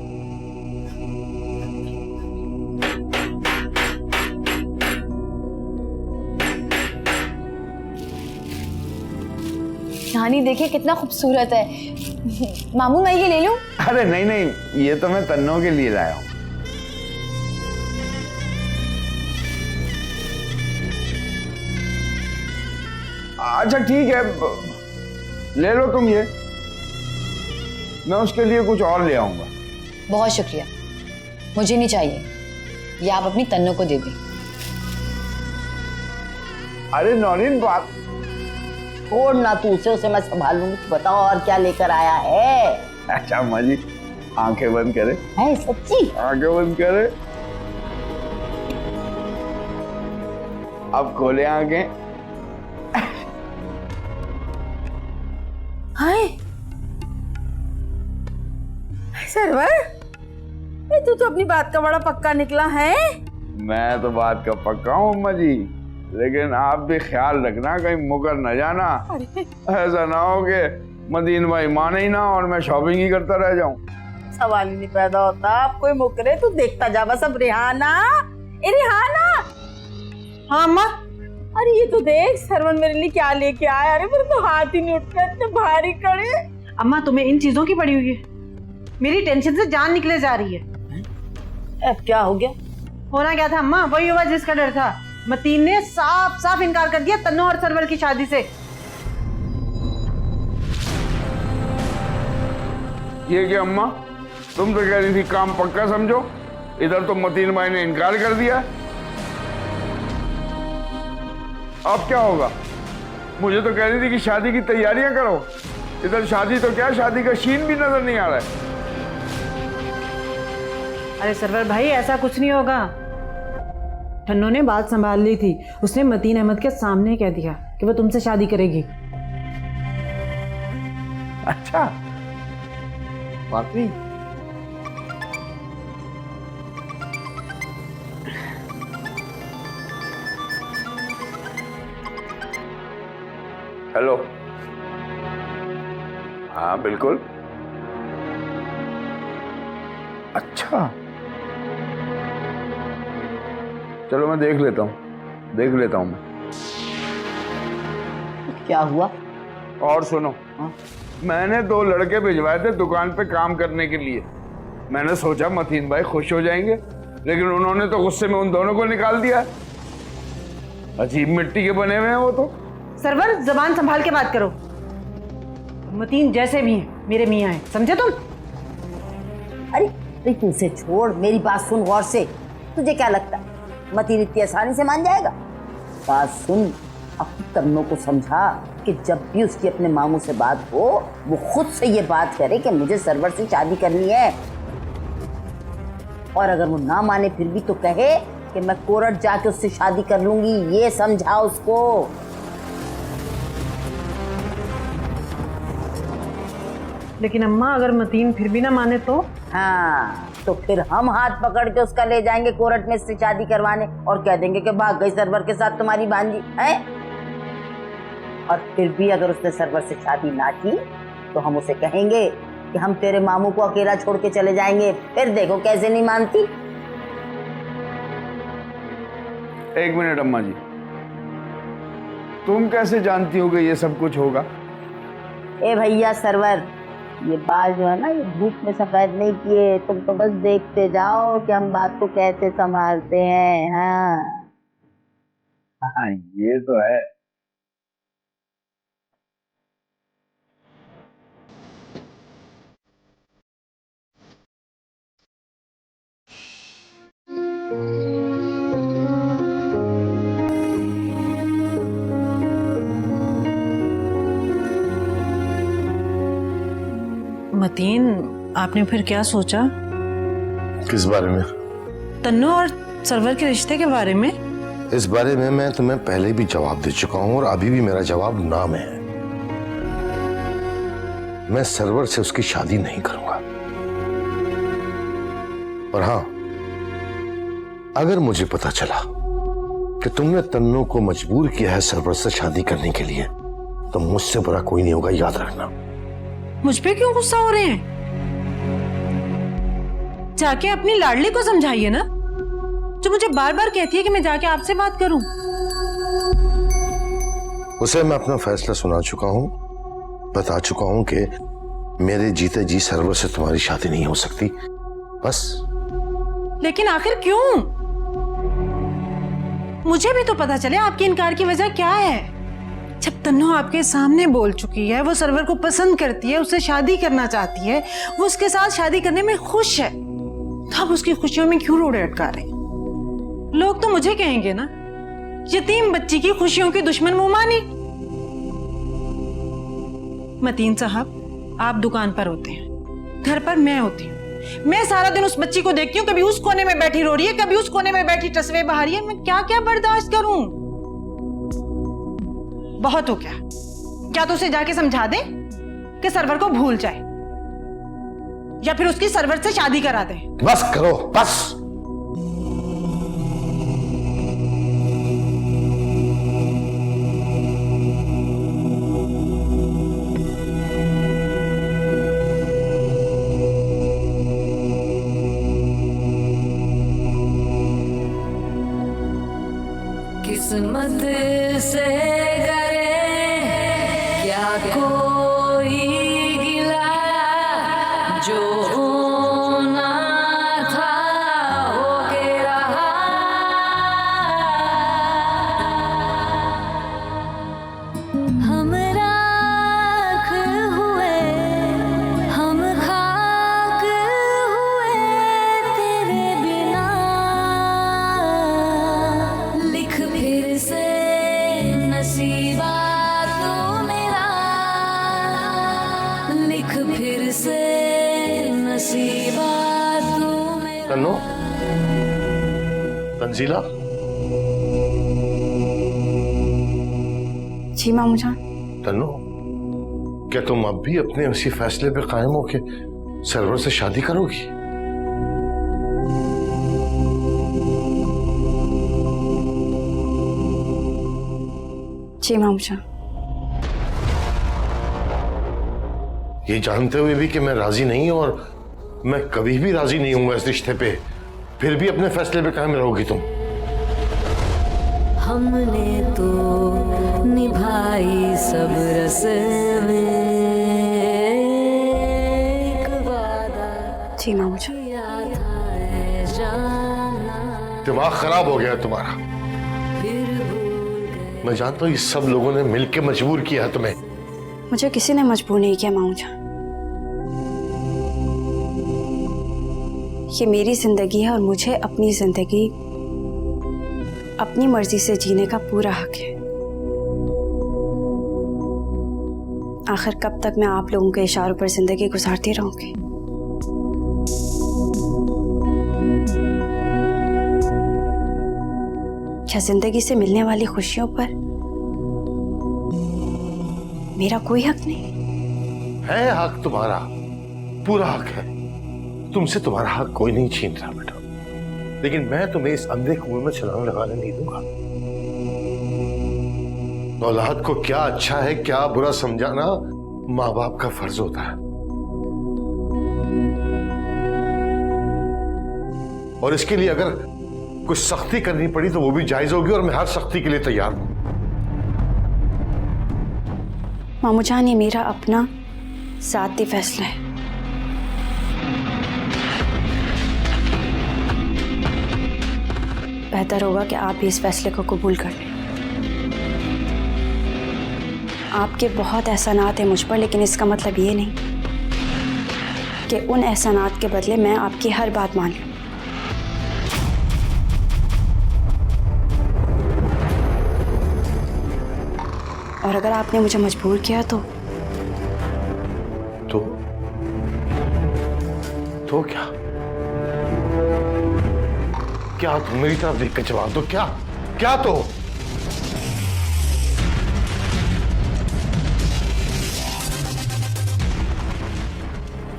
रानी देखिए कितना खूबसूरत है। मामू मैं ये ले लूं? अरे नहीं नहीं, ये तो मैं तन्नों के लिए लाया हूँ। अच्छा ठीक है, ले लो तुम ये, मैं उसके लिए कुछ और ले आऊंगा। बहुत शुक्रिया, मुझे नहीं चाहिए, ये आप अपनी तन्नों को दे दें। अरे नौरीन, बात छोड़ ना तू उसे, उसे मैं संभाल लूंगी। तू बताओ और क्या लेकर आया है? अच्छा अम्मा जी, आंखें बंद करे। है सच्ची? आंखें बंद करे, अब खोले आंखें। हाय सरवर, तू तो अपनी बात का बड़ा पक्का निकला है। मैं तो बात का पक्का हूँ अम्मा जी, लेकिन आप भी ख्याल रखना कहीं मुकर न जाना। ऐसा ना हो कि मदीन भाई माने ही ना और मैं शॉपिंग ही करता रह जाऊं। सवाल ही नहीं पैदा होता, आप कोई मुकरे तू देखता जा बस। अब रिहाना, ए रिहाना। हाँ अम्मा। अरे ये तो देख सरवन मेरे लिए क्या लेके आया। अरे मेरे तो हाथ ही नहीं उठता, इतने भारी कड़े। अम्मा तुम्हें इन चीजों की पड़ी हुई है, मेरी टेंशन से जान निकले जा रही है। अब क्या हो गया? होना क्या था अम्मा, वही हुआ जिसका डर था। मतीन ने साफ साफ इनकार कर दिया तन्नो और सरवर की शादी से। ये क्या अम्मा, तुम तो कह रही थी काम पक्का समझो, इधर तो मतीन भाई ने इनकार कर दिया। अब क्या होगा? मुझे तो कह रही थी कि शादी की तैयारियां करो। इधर शादी तो क्या, शादी का शीन भी नजर नहीं आ रहा है। अरे सरवर भाई, ऐसा कुछ नहीं होगा। ठन्नो ने बात संभाल ली थी। उसने मतीन अहमद के सामने कह दिया कि वो तुमसे शादी करेगी। अच्छा, वाकई? हेलो, हाँ बिल्कुल। अच्छा, चलो मैं देख लेता हूँ मैं। क्या हुआ? और सुनो, मैंने 2 लड़के भिजवाए थे दुकान पे काम करने के लिए। मैंने सोचा मतीन भाई खुश हो जाएंगे, लेकिन उन्होंने तो गुस्से में उन दोनों को निकाल दिया। अजीब मिट्टी के बने हुए हैं वो तो। सरवर, जबान संभाल के बात करो। मतीन जैसे भी हैं मेरे मियाँ हैं, समझे तुम? अरे तू उसे छोड़, मेरी बात सुन गौर से। तुझे क्या लगता है मतीन इतनी आसानी से मान जाएगा? बात सुन, अपनी तन्नो को समझा कि जब भी उसकी अपने मामू से बात हो, वो खुद से ये बात करे कि मुझे सरवर से शादी करनी है। और अगर वो ना माने फिर भी तो कहे कि मैं कोर्ट जाके उससे शादी कर लूंगी। ये समझा उसको। लेकिन अम्मा, अगर मतीन फिर भी ना माने तो? हाँ, तो फिर हम हाथ पकड़ के उसका ले जाएंगे कोर्ट में इससे शादी करवाने और कह देंगे कि भाग गई सरवर के साथ तुम्हारी भांजी है। और फिर भी अगर उसने सरवर से शादी ना की तो हम उसे कहेंगे कि हम तेरे मामू को अकेला छोड़ के चले जाएंगे। फिर देखो कैसे नहीं मानती। 1 मिनट अम्मा जी, तुम कैसे जानती हो कि ये सब कुछ होगा? ए भैया सरवर, ये बाल जो है ना, ये धूप में सफेद नहीं किए। तुम तो बस देखते जाओ कि हम बात को कैसे संभालते हैं। हाँ, ये तो है। मतीन, आपने फिर क्या सोचा? किस बारे में? तन्नो और सरवर के रिश्ते के बारे में? इस बारे में मैं तुम्हें पहले भी जवाब दे चुका हूं और अभी भी मेरा जवाब ना में है। मैं सरवर से उसकी शादी नहीं करूंगा। और हां, अगर मुझे पता चला कि तुमने तन्नो को मजबूर किया है सरवर से शादी करने के लिए, तो मुझसे बुरा कोई नहीं होगा, याद रखना। मुझ पे क्यों गुस्सा हो रहे हैं? जाके अपनी लाडली को समझाइए ना, जो मुझे बार बार कहती है कि मैं जाके आपसे बात करूं। उसे मैं अपना फैसला सुना चुका हूं, बता चुका हूं कि मेरे जीते जी सरवर से तुम्हारी शादी नहीं हो सकती, बस। लेकिन आखिर क्यों? मुझे भी तो पता चले आपके इनकार की वजह क्या है। जब तन्नो आपके सामने बोल चुकी है, वो सरवर को पसंद करती है, उससे शादी करना चाहती है, वो उसके साथ शादी करने में खुश है, तो आप उसकी खुशियों में क्यों रोड़े अटका रहे? लोग तो मुझे कहेंगे ना, यतीम बच्ची की खुशियों की दुश्मन मुंहमानी। मतीन साहब, आप दुकान पर होते हैं, घर पर मैं होती हूँ। मैं सारा दिन उस बच्ची को देखती हूँ, कभी उस कोने में बैठी रो रही है, कभी उस कोने में बैठी टसवे बहा रही है। मैं क्या क्या बर्दाश्त करूं? बहुत हो गया। क्या तो उसे जाके समझा दे कि सरवर को भूल जाए, या फिर उसकी सरवर से शादी करा दे। बस करो, बस। किस्मत से करे क्या कोई गिला, जो होना था नसीबा तू मेरा। तन्नो, तंजीला, जी मामू जान। तन्नो, क्या तुम अब भी अपने उसी फैसले पे कायम हो के सरवर से शादी करोगी? जी मामू जान। ये जानते हुए भी कि मैं राजी नहीं हूं और मैं कभी भी राजी नहीं हूंगा इस रिश्ते पे, फिर भी अपने फैसले पे कायम रहोगी तुम? हमने तो निभाई सब रस्में, एक वादा जी मामू जान। किया था ऐ जाना, दिमाग खराब हो गया है तुम्हारा। फिर भूल गए। मैं जानता हूँ ये सब लोगों ने मिलकर मजबूर किया है तुम्हें। मुझे किसी ने मजबूर नहीं किया मामू जान। ये मेरी जिंदगी है और मुझे अपनी जिंदगी अपनी मर्जी से जीने का पूरा हक है। आखिर कब तक मैं आप लोगों के इशारों पर जिंदगी गुजारती रहूंगी? क्या जिंदगी से मिलने वाली खुशियों पर मेरा कोई हक नहीं? है हक तुम्हारा, पूरा हक है। तुमसे तुम्हारा हक कोई नहीं छीन रहा बेटा, लेकिन मैं तुम्हें इस अंधे कुएं में छलांग लगाने नहीं दूंगा। औलाद को क्या अच्छा है क्या बुरा समझाना माँ बाप का फर्ज होता है, और इसके लिए अगर कुछ सख्ती करनी पड़ी तो वो भी जायज होगी और मैं हर सख्ती के लिए तैयार हूं। मामू जान, ये मेरा अपना ज़ाती फैसला है। बेहतर होगा कि आप भी इस फैसले को कबूल कर लें। आपके बहुत एहसानात हैं मुझ पर, लेकिन इसका मतलब ये नहीं कि उन एहसानात के बदले मैं आपकी हर बात मान लूं। और अगर आपने मुझे मजबूर किया तो क्या? क्या तुम मेरी तरफ देख कर जवाब दो। क्या क्या तो?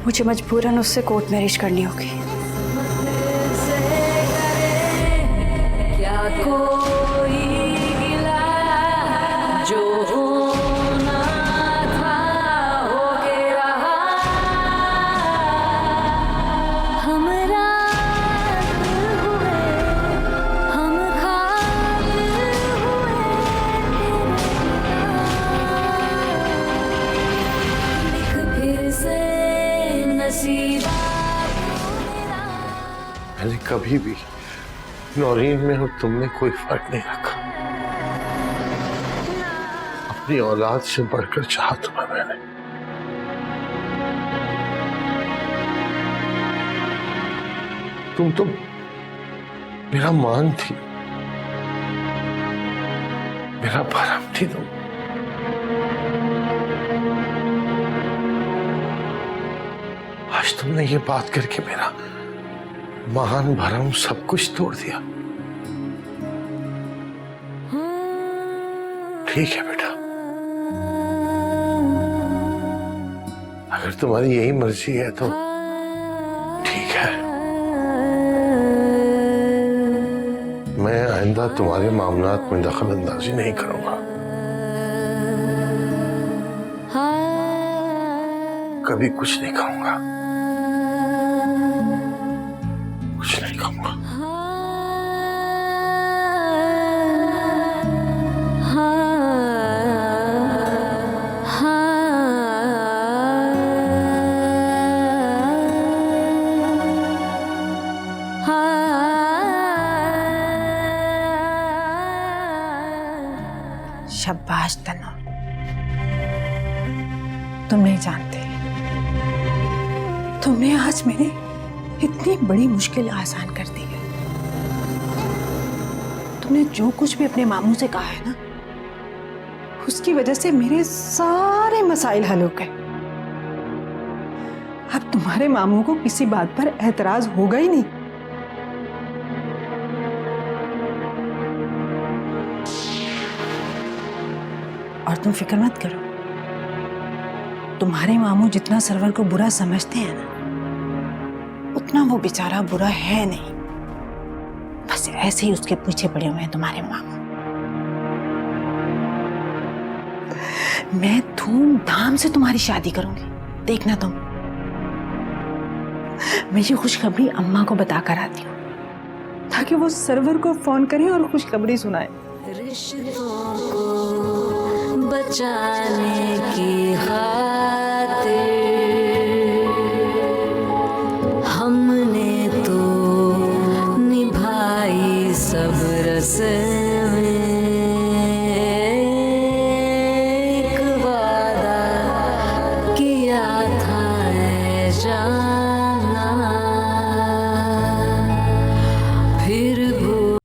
मुझे मजबूरन उससे कोर्ट मैरिज करनी होगी। क्या कोई गिला जो होना था हो के रहा, हम रात हुए हम खाब हुए, लिख फिर से नसीबा मेरा। मैंने कभी भी नौरीन में और तुम में कोई फर्क नहीं रखा। अपनी औलाद से बढ़कर चाहा तुम्हें मैंने। तुम तो मेरा मान थी, मेरा भरम थी तुम। आज तुमने ये बात करके मेरा मान भरम सब कुछ तोड़ दिया। ठीक है बेटा, अगर तुम्हारी यही मर्जी है तो ठीक है। मैं आइंदा तुम्हारे मामलात में दखल अंदाजी नहीं करूंगा, कभी कुछ नहीं कहूंगा, कुछ नहीं कहूंगा। शाबाश तन्नो, तुम नहीं जानते, तुमने आज मेरी इतनी बड़ी मुश्किल आसान कर दी है। तुमने जो कुछ भी अपने मामू से कहा है ना, उसकी वजह से मेरे सारे मसाइल हल हो गए। अब तुम्हारे मामू को किसी बात पर एतराज होगा ही नहीं। और तुम फिक्र मत करो, तुम्हारे मामू जितना सरवर को बुरा समझते हैं ना, उतना वो बेचारा बुरा है नहीं। बस ऐसे ही उसके पीछे पड़े हुए हैं तुम्हारे मामू। मैं धूमधाम से तुम्हारी शादी करूंगी, देखना तुम। मैं ये खुशखबरी अम्मा को बताकर आती हूँ ताकि वो सरवर को फोन करें और खुशखबरी सुनाए। रिश्तों को बचाने की खातिर हमने तो निभाई सब रस्में, एक वादा किया था ऐ जाना, फिर भूल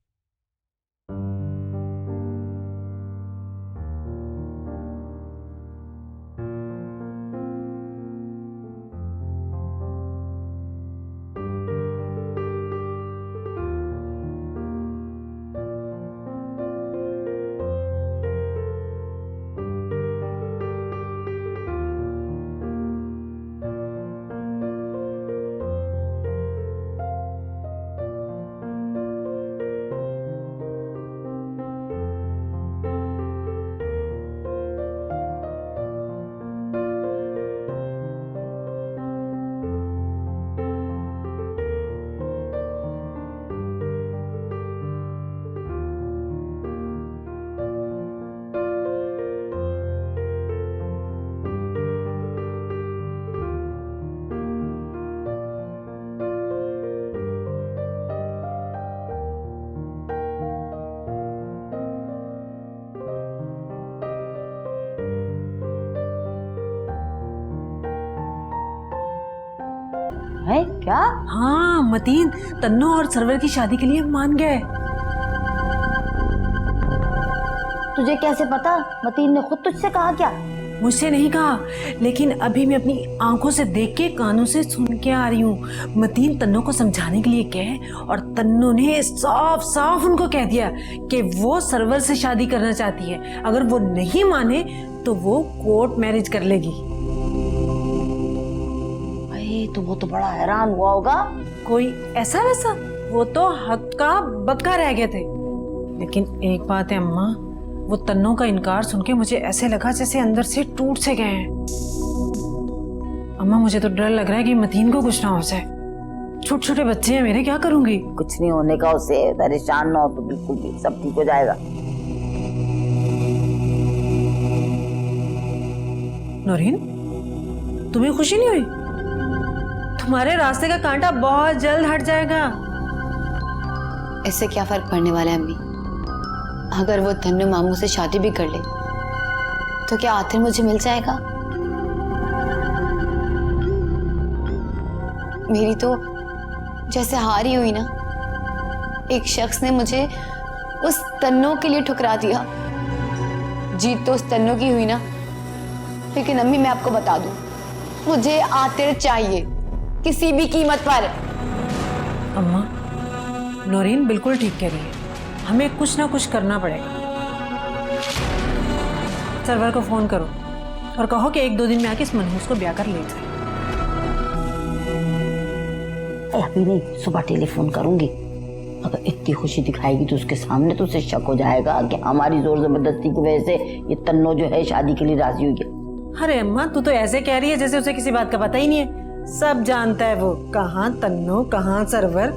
है क्या? हाँ मतीन, तन्नो और सरवर की शादी के लिए मान गए। तुझे कैसे पता? मतीन ने खुद तुझसे कहा क्या? मुझसे नहीं कहा, लेकिन अभी मैं अपनी आंखों से देख के कानों से सुन के आ रही हूँ। मतीन तन्नो को समझाने के लिए कहे और तन्नो ने साफ साफ उनको कह दिया कि वो सरवर से शादी करना चाहती है। अगर वो नहीं माने तो वो कोर्ट मैरिज कर लेगी। भाई तो वो तो बड़ा हैरान हुआ होगा। कोई ऐसा वैसा, वो तो हक्का बक्का रह गए थे। लेकिन एक बात है अम्मा, वो तन्नो का इनकार सुन के मुझे ऐसे लगा जैसे अंदर से टूट से गए हैं। अम्मा मुझे तो डर लग रहा है कि मतीन को कुछ ना हो जाए। छोटे छोटे बच्चे हैं मेरे, क्या करूंगी? कुछ नहीं होने का उसे, परेशान ना हो तो बिल्कुल भी सब ठीक हो जाएगा। नौरीन, तुम्हें खुशी नहीं हुई? तुम्हारे रास्ते का कांटा बहुत जल्द हट जाएगा। इससे क्या फर्क पड़ने वाला है अम्मी? अगर वो तन्नू मामू से शादी भी कर ले तो क्या आखिर मुझे मिल जाएगा? मेरी तो जैसे हार ही हुई ना। एक शख्स ने मुझे उस तन्नो के लिए ठुकरा दिया। जीत तो उस तन्नो की हुई ना। लेकिन अम्मी मैं आपको बता दूं, मुझे आतिर चाहिए किसी भी कीमत पर। अम्मा, नौरीन बिल्कुल ठीक कह रही है, हमें कुछ ना कुछ करना पड़ेगा। सरवर को फोन करो और कहो कि 1-2 दिन में आके इस मनहूस को ब्याह कर ले जाए। अभी नहीं, सुबह टेलीफोन करूंगी। अगर इतनी खुशी दिखाएगी तो उसके सामने तो उसे शक हो जाएगा कि हमारी जोर जबरदस्ती की वजह से ये तन्नो जो है शादी के लिए राजी हुई है। अरे अम्मा, तू तो ऐसे कह रही है जैसे उसे किसी बात का पता ही नहीं है। सब जानता है वो, कहाँ तन्नो कहाँ Sarwar.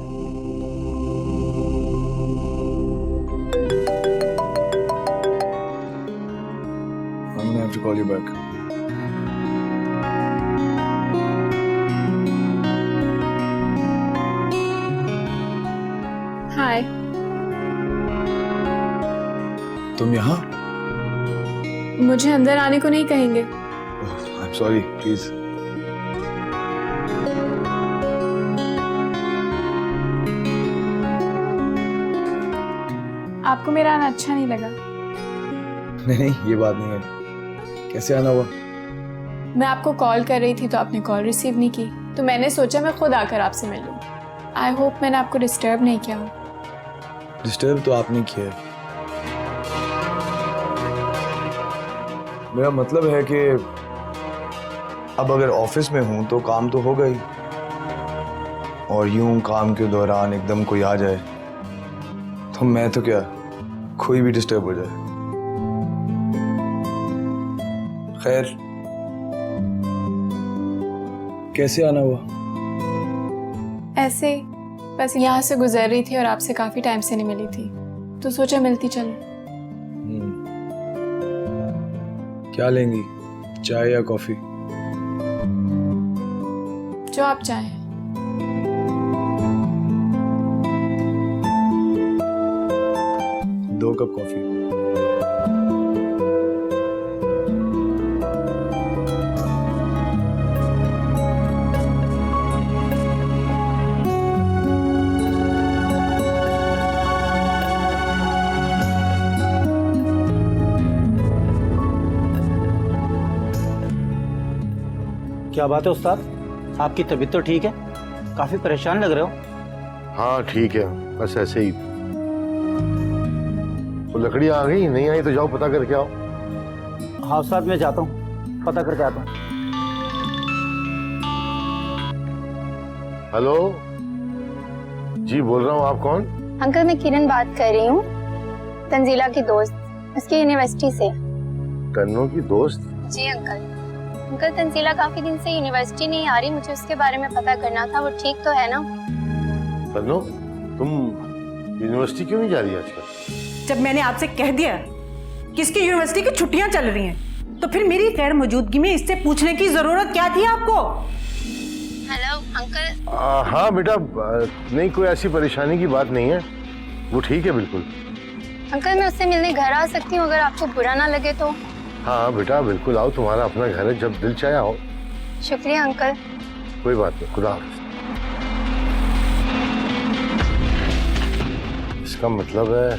I'm gonna have to call you back. Hi. तुम यहाँ? मुझे अंदर आने को नहीं कहेंगे? I'm sorry, please. आपको मेरा आना अच्छा नहीं लगा? नहीं, ये बात नहीं है। कैसे आना हुआ? मैं आपको कॉल कर रही थी तो आपने कॉल रिसीव नहीं की। तो मैंने सोचा मैं खुद आकर आपसे मिल लूं। आई होप मैंने आपको डिस्टर्ब नहीं किया हो। डिस्टर्ब तो आपने किया है। मेरा मतलब है कि अब अगर ऑफिस में हूं तो काम तो होगा ही, और यूं काम के दौरान एकदम कोई आ जाए तो मैं तो क्या, कोई भी डिस्टर्ब हो जाए। खैर, कैसे आना हुआ? ऐसे बस यहाँ से गुजर रही थी और आपसे काफी टाइम से नहीं मिली थी, तो सोचा मिलती चलूं। क्या लेंगी, चाय या कॉफी? जो आप चाहें। दो कप कॉफी। क्या बात है उस्ताद, आपकी तबीयत तो ठीक है? काफी परेशान लग रहे हो। हाँ ठीक है, बस ऐसे ही। वो लकड़ी आ गई? नहीं आई तो जाओ पता करके आओ। हाँ उस्ताद, मैं जाता हूँ, पता करके आता हूँ। हेलो जी, बोल रहा हूँ। आप कौन? अंकल मैं किरण बात कर रही हूँ, तंजीला की दोस्त, उसकी यूनिवर्सिटी से। तन्नू की दोस्त? जी अंकल। अंकल तंजीला काफी दिन से यूनिवर्सिटी नहीं आ रही, मुझे उसके बारे में पता करना था, वो ठीक तो है ना? तन्नू, तुम यूनिवर्सिटी क्यों नहीं जा रही आजकल? जब मैंने आपसे कह दिया कि इसकी यूनिवर्सिटी की छुट्टियां चल रही हैं, तो फिर मेरी गैर मौजूदगी में इससे पूछने की जरूरत क्या थी आपको? Hello uncle. हाँ बेटा, नहीं कोई ऐसी परेशानी की बात नहीं है, वो ठीक है बिल्कुल। अंकल मैं उससे मिलने घर आ सकती हूँ अगर आपको बुरा ना लगे तो? हाँ बेटा बिल्कुल आओ, तुम्हारा अपना घर है, जब दिल चाहे आओ। शुक्रिया अंकल। कोई बात नहीं, खुदा हाफिज। इसका मतलब है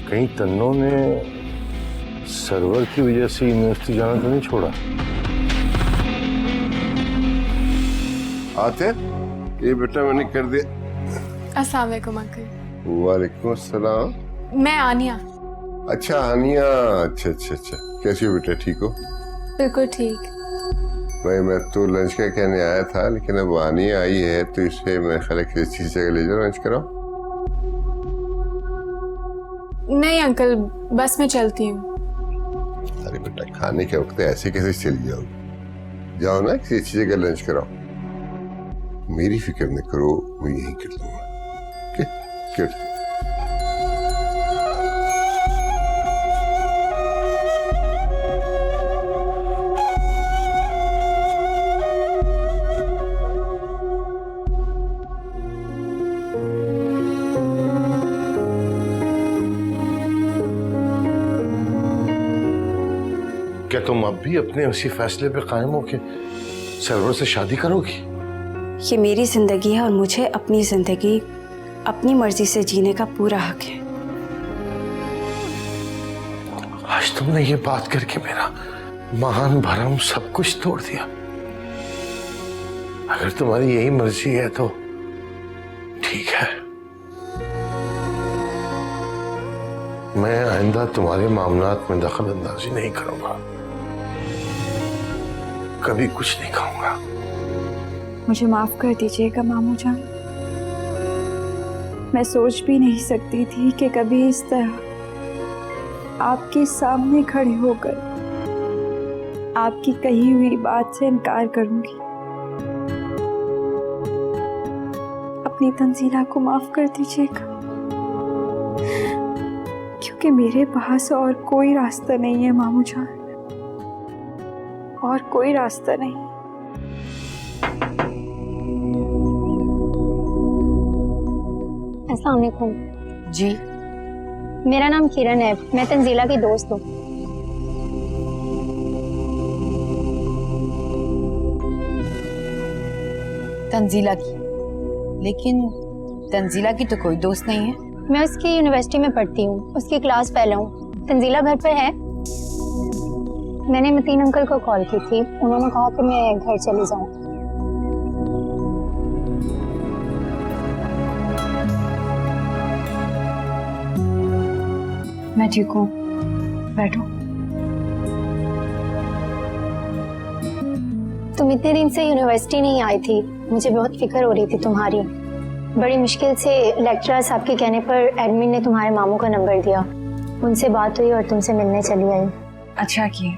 कहीं तन्नू ने सर्वर की वजह से यूनिवर्सिटी जाना तो नहीं छोड़ा? आते ये बेटा मैंने कर दिया। अस्सलाम वालेकुम अंकल। वालेकुम अस्सलाम। मैं आनिया। अच्छा आनिया, अच्छा अच्छा अच्छा, कैसी हो बेटा, ठीक हो? बिल्कुल ठीक। भाई मैं तो लंच का कहने आया था, लेकिन अब आनिया आई है तो इसे मैं ख्याल किसी चीज जगह ले जाओ, लंच कराओ। नहीं अंकल, बस मैं चलती हूँ। अरे बेटा खाने के वक्त ऐसे कैसे चली जाओगे? जाओ ना, किसी अच्छी जगह लंच कराओ। मेरी फिक्र न करो, मैं यहीं कर लूंगा। गुड। क्या तुम अब भी अपने उसी फैसले पे कायम हो कि सर्वर से शादी करोगी? ये मेरी जिंदगी है और मुझे अपनी जिंदगी अपनी मर्जी से जीने का पूरा हक है। आज तुमने ये बात करके मेरा मान भरम सब कुछ तोड़ दिया। अगर तुम्हारी यही मर्जी है तो ठीक है, मैं आइंदा तुम्हारे मामलात में दखल अंदाजी नहीं करूंगा, कभी कुछ नहीं कहूंगा। मुझे माफ कर दीजिएगा मामू जान, मैं सोच भी नहीं सकती थी कि कभी इस तरह आपके सामने खड़े होकर आपकी कही हुई बात से इनकार करूंगी। अपनी तंजीला को माफ कर दीजिएगा, क्योंकि मेरे पास और कोई रास्ता नहीं है मामू जान, और कोई रास्ता नहीं। अस्सलाम वालेकुम। जी मेरा नाम किरण है, मैं तंजीला की दोस्त हूँ। तंजीला की? लेकिन तंजीला की तो कोई दोस्त नहीं है। मैं उसकी यूनिवर्सिटी में पढ़ती हूँ, उसकी क्लास फेलो हूँ। तंजीला घर पर है? मैंने मतीन अंकल को कॉल की थी, उन्होंने कहा कि मैं घर चली जाऊं। मैं ठीक हूँ, बैठो। तुम इतने दिन से यूनिवर्सिटी नहीं आई थी, मुझे बहुत फिक्र हो रही थी तुम्हारी। बड़ी मुश्किल से लेक्चरर साहब के कहने पर एडमिन ने तुम्हारे मामू का नंबर दिया, उनसे बात हुई और तुमसे मिलने चली आई। अच्छा किए,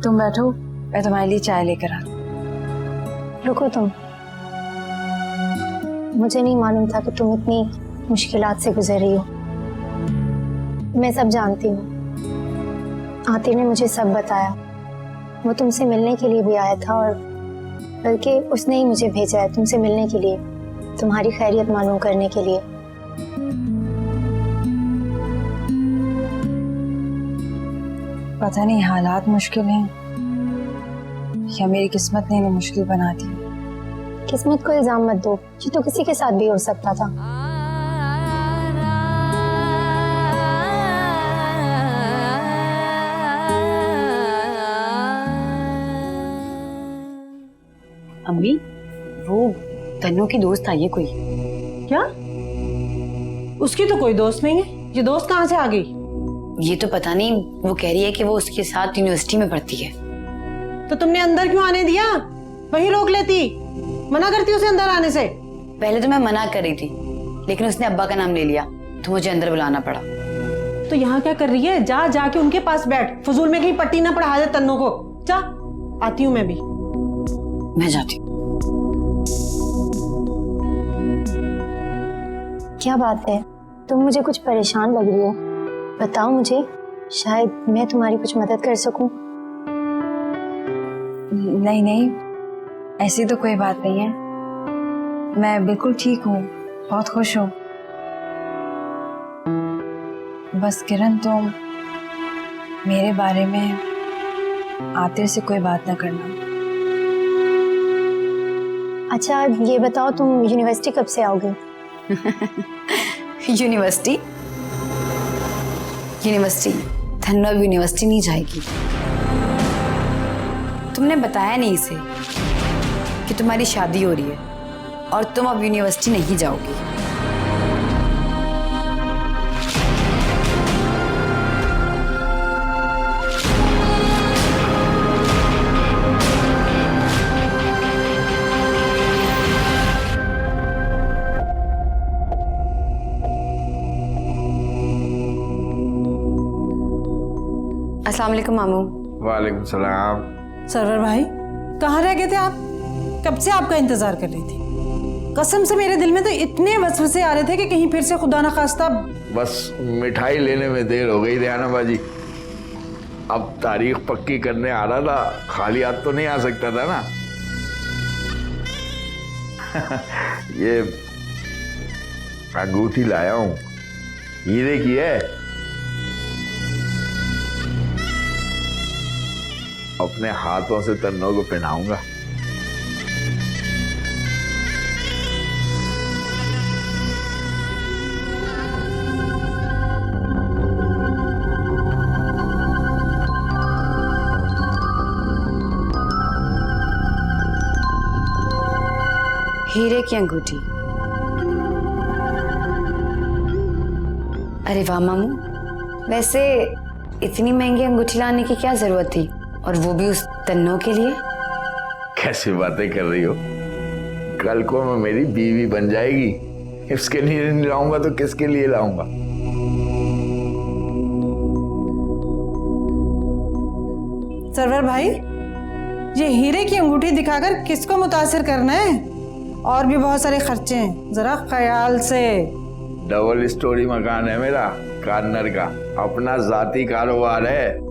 तुम बैठो, मैं तुम्हारे लिए चाय लेकर आ। रुको तुम, मुझे नहीं मालूम था कि तुम इतनी मुश्किलात से गुजर रही हो। मैं सब जानती हूँ, आतिफ ने मुझे सब बताया। वो तुमसे मिलने के लिए भी आया था और बल्कि उसने ही मुझे भेजा है तुमसे मिलने के लिए, तुम्हारी खैरियत मालूम करने के लिए। पता नहीं हालात मुश्किल हैं या मेरी किस्मत ने इन्हें मुश्किल बना दी। किस्मत को इल्जाम मत दो, ये तो किसी के साथ भी हो सकता था। अम्मी, वो तन्नू की दोस्त आई है कोई। क्या? उसकी तो कोई दोस्त नहीं है, ये दोस्त कहाँ से आ गई? ये तो पता नहीं, वो कह रही है कि वो उसके साथ यूनिवर्सिटी में पढ़ती है। तो तुमने अंदर क्यों आने दिया? वहीं रोक लेती, मना करती उसे अंदर आने से। पहले तो मैं मना कर रही थी, लेकिन उसने अब्बा का नाम ले लिया तो मुझे अंदर बुलाना पड़ा। तो यहाँ क्या कर रही है? जा जाके उनके पास बैठ, फजूल में कहीं पट्टी ना पढ़ा दे तन्नों को। जा, आती हूँ मैं भी। मैं जाती हूँ। क्या बात है, तुम मुझे कुछ परेशान लग रही हो, बताओ मुझे, शायद मैं तुम्हारी कुछ मदद कर सकूं। नहीं नहीं, ऐसी तो कोई बात नहीं है, मैं बिल्कुल ठीक हूँ, बहुत खुश हूँ। बस किरण, तुम मेरे बारे में आतिफ से कोई बात ना करना। अच्छा ये बताओ, तुम यूनिवर्सिटी कब से आओगे? यूनिवर्सिटी तन्नू अब यूनिवर्सिटी नहीं जाएगी। तुमने बताया नहीं इसे कि तुम्हारी शादी हो रही है और तुम अब यूनिवर्सिटी नहीं जाओगी। अस्सलाम वालेकुम मामू। वालेकुम सलाम। सरवर भाई, कहाँ रह गए थे आप? कब से आपका इंतजार कर रही थी। कसम से मेरे दिल में तो इतने वसवसे आ रहे थे कि कहीं फिर से खुदा ना खास्ता। बस मिठाई लेने में देर हो गई रेहाना बाजी। अब तारीख पक्की करने आ रहा था, खाली हाथ तो नहीं आ सकता था ना। ये अंगूठी लाया हूँ, हीरे की है। अपने हाथों से तन्नों को पहनाऊंगा। हीरे की अंगूठी। अरे वाह मामू, वैसे इतनी महंगी अंगूठी लाने की क्या जरूरत थी, और वो भी उस तन्नों के लिए? कैसी बातें कर रही हो? कल को मैं मेरी बीवी बन जाएगी, इसके लिए नहीं लाऊंगा तो किसके लिए लाऊंगा? सरवर भाई, ये हीरे की अंगूठी दिखाकर किसको मुतासिर करना है? और भी बहुत सारे खर्चे हैं, जरा ख्याल से। डबल स्टोरी मकान है मेरा, कार्नर का, अपना जाती कारोबार है।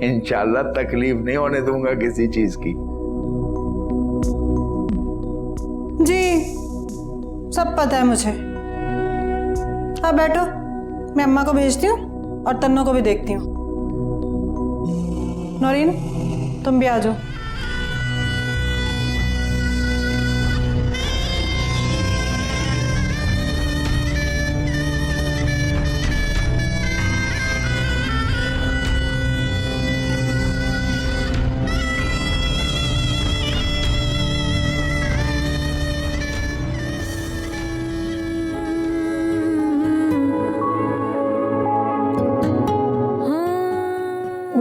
इंशाल्लाह तकलीफ नहीं होने दूंगा किसी चीज की। जी सब पता है मुझे। अब बैठो, मैं अम्मा को भेजती हूँ और तन्नों को भी देखती हूँ। नौरीन, तुम भी आ जाओ।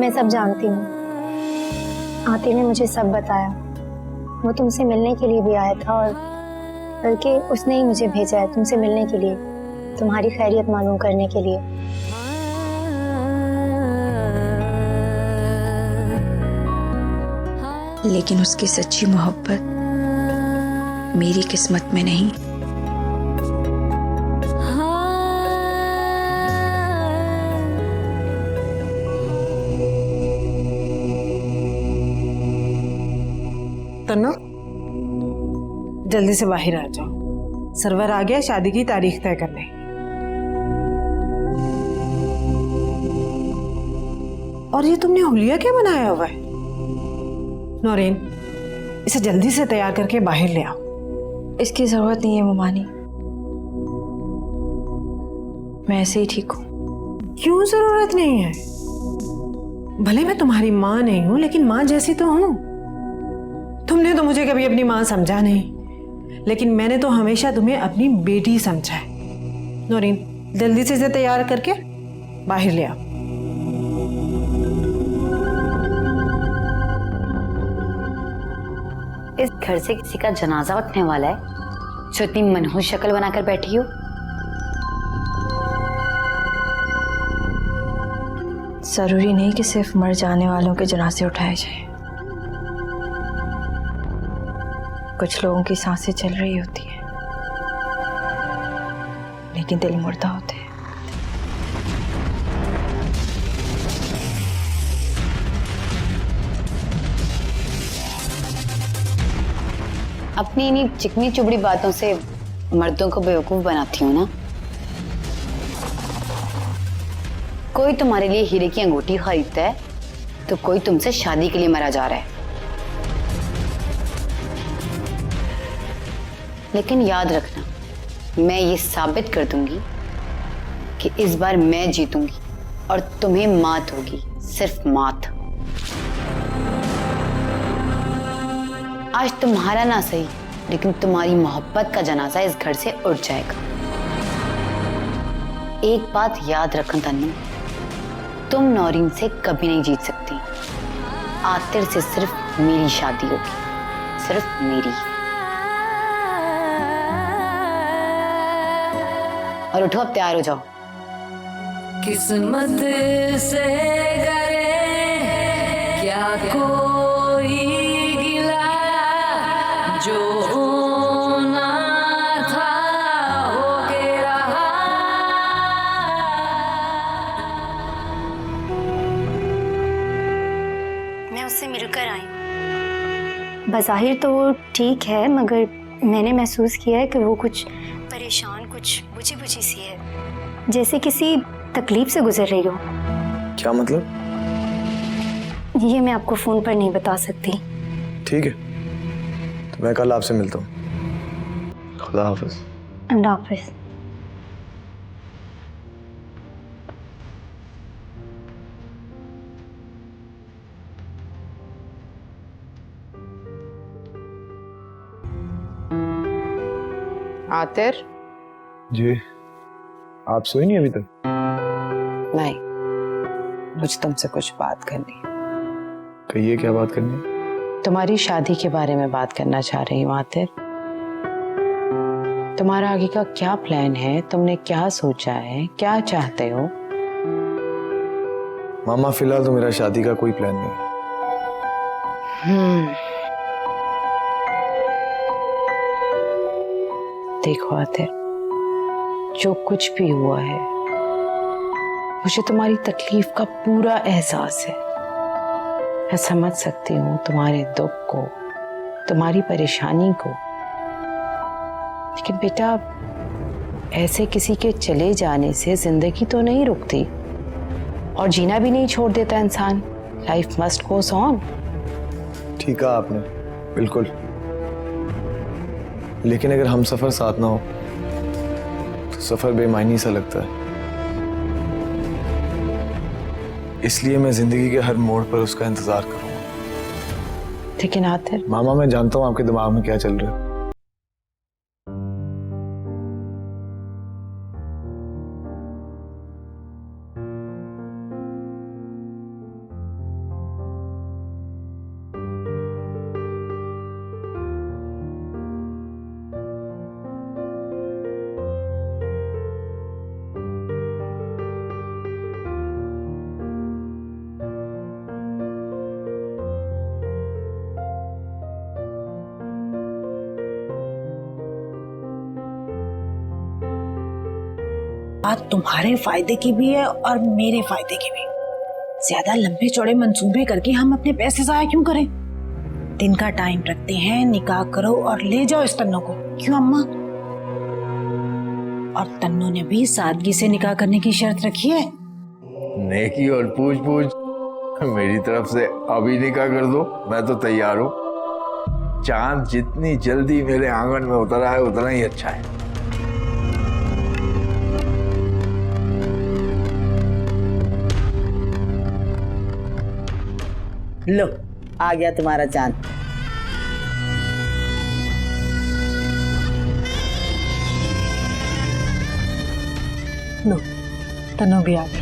मैं सब जानती हूँ। आतिफ ने मुझे सब बताया। वो तुमसे मिलने के लिए भी आया था और बल्कि उसने ही मुझे भेजा है तुमसे मिलने के लिए, तुम्हारी खैरियत मालूम करने के लिए। लेकिन उसकी सच्ची मोहब्बत मेरी किस्मत में नहीं। तन्नो, जल्दी से बाहर आ जाओ। सरवर आ गया शादी की तारीख तय करने। और ये तुमने हुलिया क्या बनाया हुआ है? नौरीन, इसे जल्दी से तैयार करके बाहर ले आओ। इसकी जरूरत नहीं है ममानी, मैं ऐसे ही ठीक हूँ। क्यों जरूरत नहीं है? भले मैं तुम्हारी माँ नहीं हूं, लेकिन माँ जैसी तो हूं। तुमने तो मुझे कभी अपनी माँ समझा नहीं, लेकिन मैंने तो हमेशा तुम्हें अपनी बेटी समझा है। नौरीन, जल्दी से इसे तैयार करके बाहर ले आओ। इस घर से किसी का जनाजा उठने वाला है जो इतनी मनहूस शक्ल बनाकर बैठी हो। जरूरी नहीं कि सिर्फ मर जाने वालों के जनाजे उठाए जाए। कुछ लोगों की सांसें चल रही होती हैं, लेकिन दिल मुर्दा होते हैं। अपनी इन्हीं चिकनी चुबड़ी बातों से मर्दों को बेवकूफ बनाती हूँ ना। कोई तुम्हारे लिए हीरे की अंगूठी खरीदता है तो कोई तुमसे शादी के लिए मरा जा रहा है। लेकिन याद रखना, मैं ये साबित कर दूंगी कि इस बार मैं जीतूंगी और तुम्हें मात होगी, सिर्फ मात। आज तुम्हारा ना सही, लेकिन तुम्हारी मोहब्बत का जनाजा इस घर से उठ जाएगा। एक बात याद रखना तन्नू, तुम नौरीन से कभी नहीं जीत सकती। आतिर से सिर्फ मेरी शादी होगी, सिर्फ मेरी। और उठो, अब तैयार हो जाओ। किस्मत से करे क्या कोई गिला, जो होना था हो के रहा। मैं उससे मिलकर आई हूँ। बज़ाहिर तो वो ठीक है, मगर मैंने महसूस किया है कि वो कुछ परेशान, कुछ बुझी बुझी सी है, जैसे किसी तकलीफ से गुजर रही हो। क्या मतलब? ये मैं आपको फोन पर नहीं बता सकती। ठीक है, तो मैं कल आपसे मिलता हूँ। खुदा हाफिज। अल्लाह हाफिज। आतिर, जी, आप सोई नहीं अभी तक? नहीं, मुझे तुमसे कुछ बात करनी है। कहिए, क्या बात करनी है? तुम्हारी शादी के बारे में बात करना चाह रही हूँ आतिर। तुम्हारा आगे का क्या प्लान है? तुमने क्या सोचा है? क्या चाहते हो? मामा, फिलहाल तो मेरा शादी का कोई प्लान नहीं है। देखो आतिर, जो कुछ भी हुआ है, मुझे तुम्हारी तकलीफ का पूरा एहसास है। मैं समझ सकती हूँ तुम्हारे दुख को, तुम्हारी परेशानी को। लेकिन बेटा, ऐसे किसी के चले जाने से जिंदगी तो नहीं रुकती और जीना भी नहीं छोड़ देता इंसान। Life must goes on. ठीक कहा आपने, बिल्कुल। लेकिन अगर हम सफर साथ ना हो तो सफर बेमायनी सा लगता है। इसलिए मैं जिंदगी के हर मोड़ पर उसका इंतजार करूंगा। लेकिन आतिर, मामा, मैं जानता हूं आपके दिमाग में क्या चल रहा है। बात तुम्हारे फायदे की भी है और मेरे फायदे की भी। ज्यादा लंबे चौड़े मंसूबे करके हम अपने पैसे जाया क्यों करें? दिन का टाइम रखते हैं, निकाह करो और ले जाओ इस तन्नो को। क्यों अम्मा? और तन्नो ने भी सादगी से निकाह करने की शर्त रखी है। नेकी और पूछ पूछ मेरी तरफ से अभी निकाह कर दो, मैं तो तैयार हूँ। चांद जितनी जल्दी मेरे आंगन में उतर आए उतना ही अच्छा है। लो आ गया तुम्हारा चांद। लो तन्नो भी आ गई।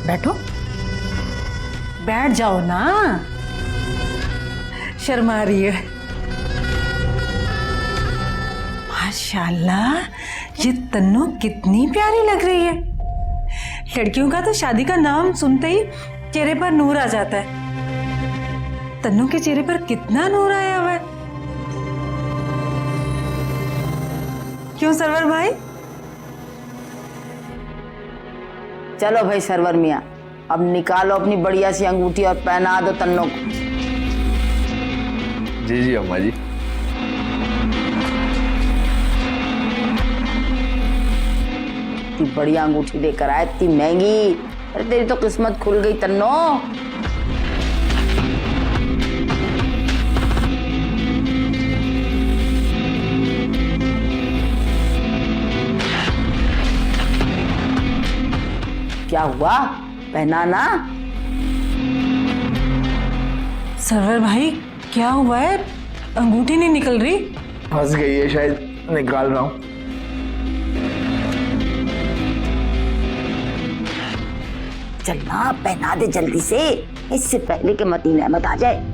बैठो, बैठ जाओ ना, शर्मा रही है। माशाल्लाह, ये तन्नो कितनी प्यारी लग रही है। लड़कियों का तो शादी का नाम सुनते ही चेहरे पर नूर आ जाता है। तन्नो के चेहरे पर कितना नूर आया हुआ है। क्यों सरवर भाई? चलो भाई सरवर मियाँ, अब निकालो अपनी बढ़िया सी अंगूठी और पहना दो तन्नो को। जी जी अम्मा जी। इतनी बढ़िया अंगूठी लेकर आए, इतनी महंगी। अरे तेरी तो किस्मत खुल गई तन्नो। क्या हुआ, पहना ना? सरवर भाई क्या हुआ है? अंगूठी नहीं निकल रही। फंस गई है शायद, निकाल रहा हूँ। चलना, पहना दे जल्दी से, इससे पहले कि मतीन अहमद आ जाए।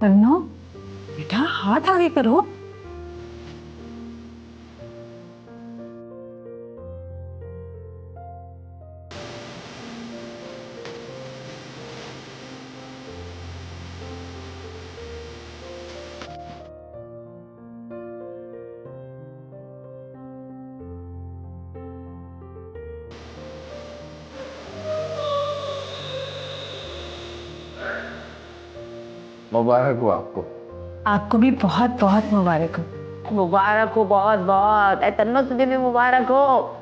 तन्नो बेटा, हाथ आगे करो। मुबारक हो आपको। आपको भी बहुत बहुत मुबारक हो। मुबारक हो, बहुत बहुत। ऐ तन्नो तुझे भी मुबारक हो।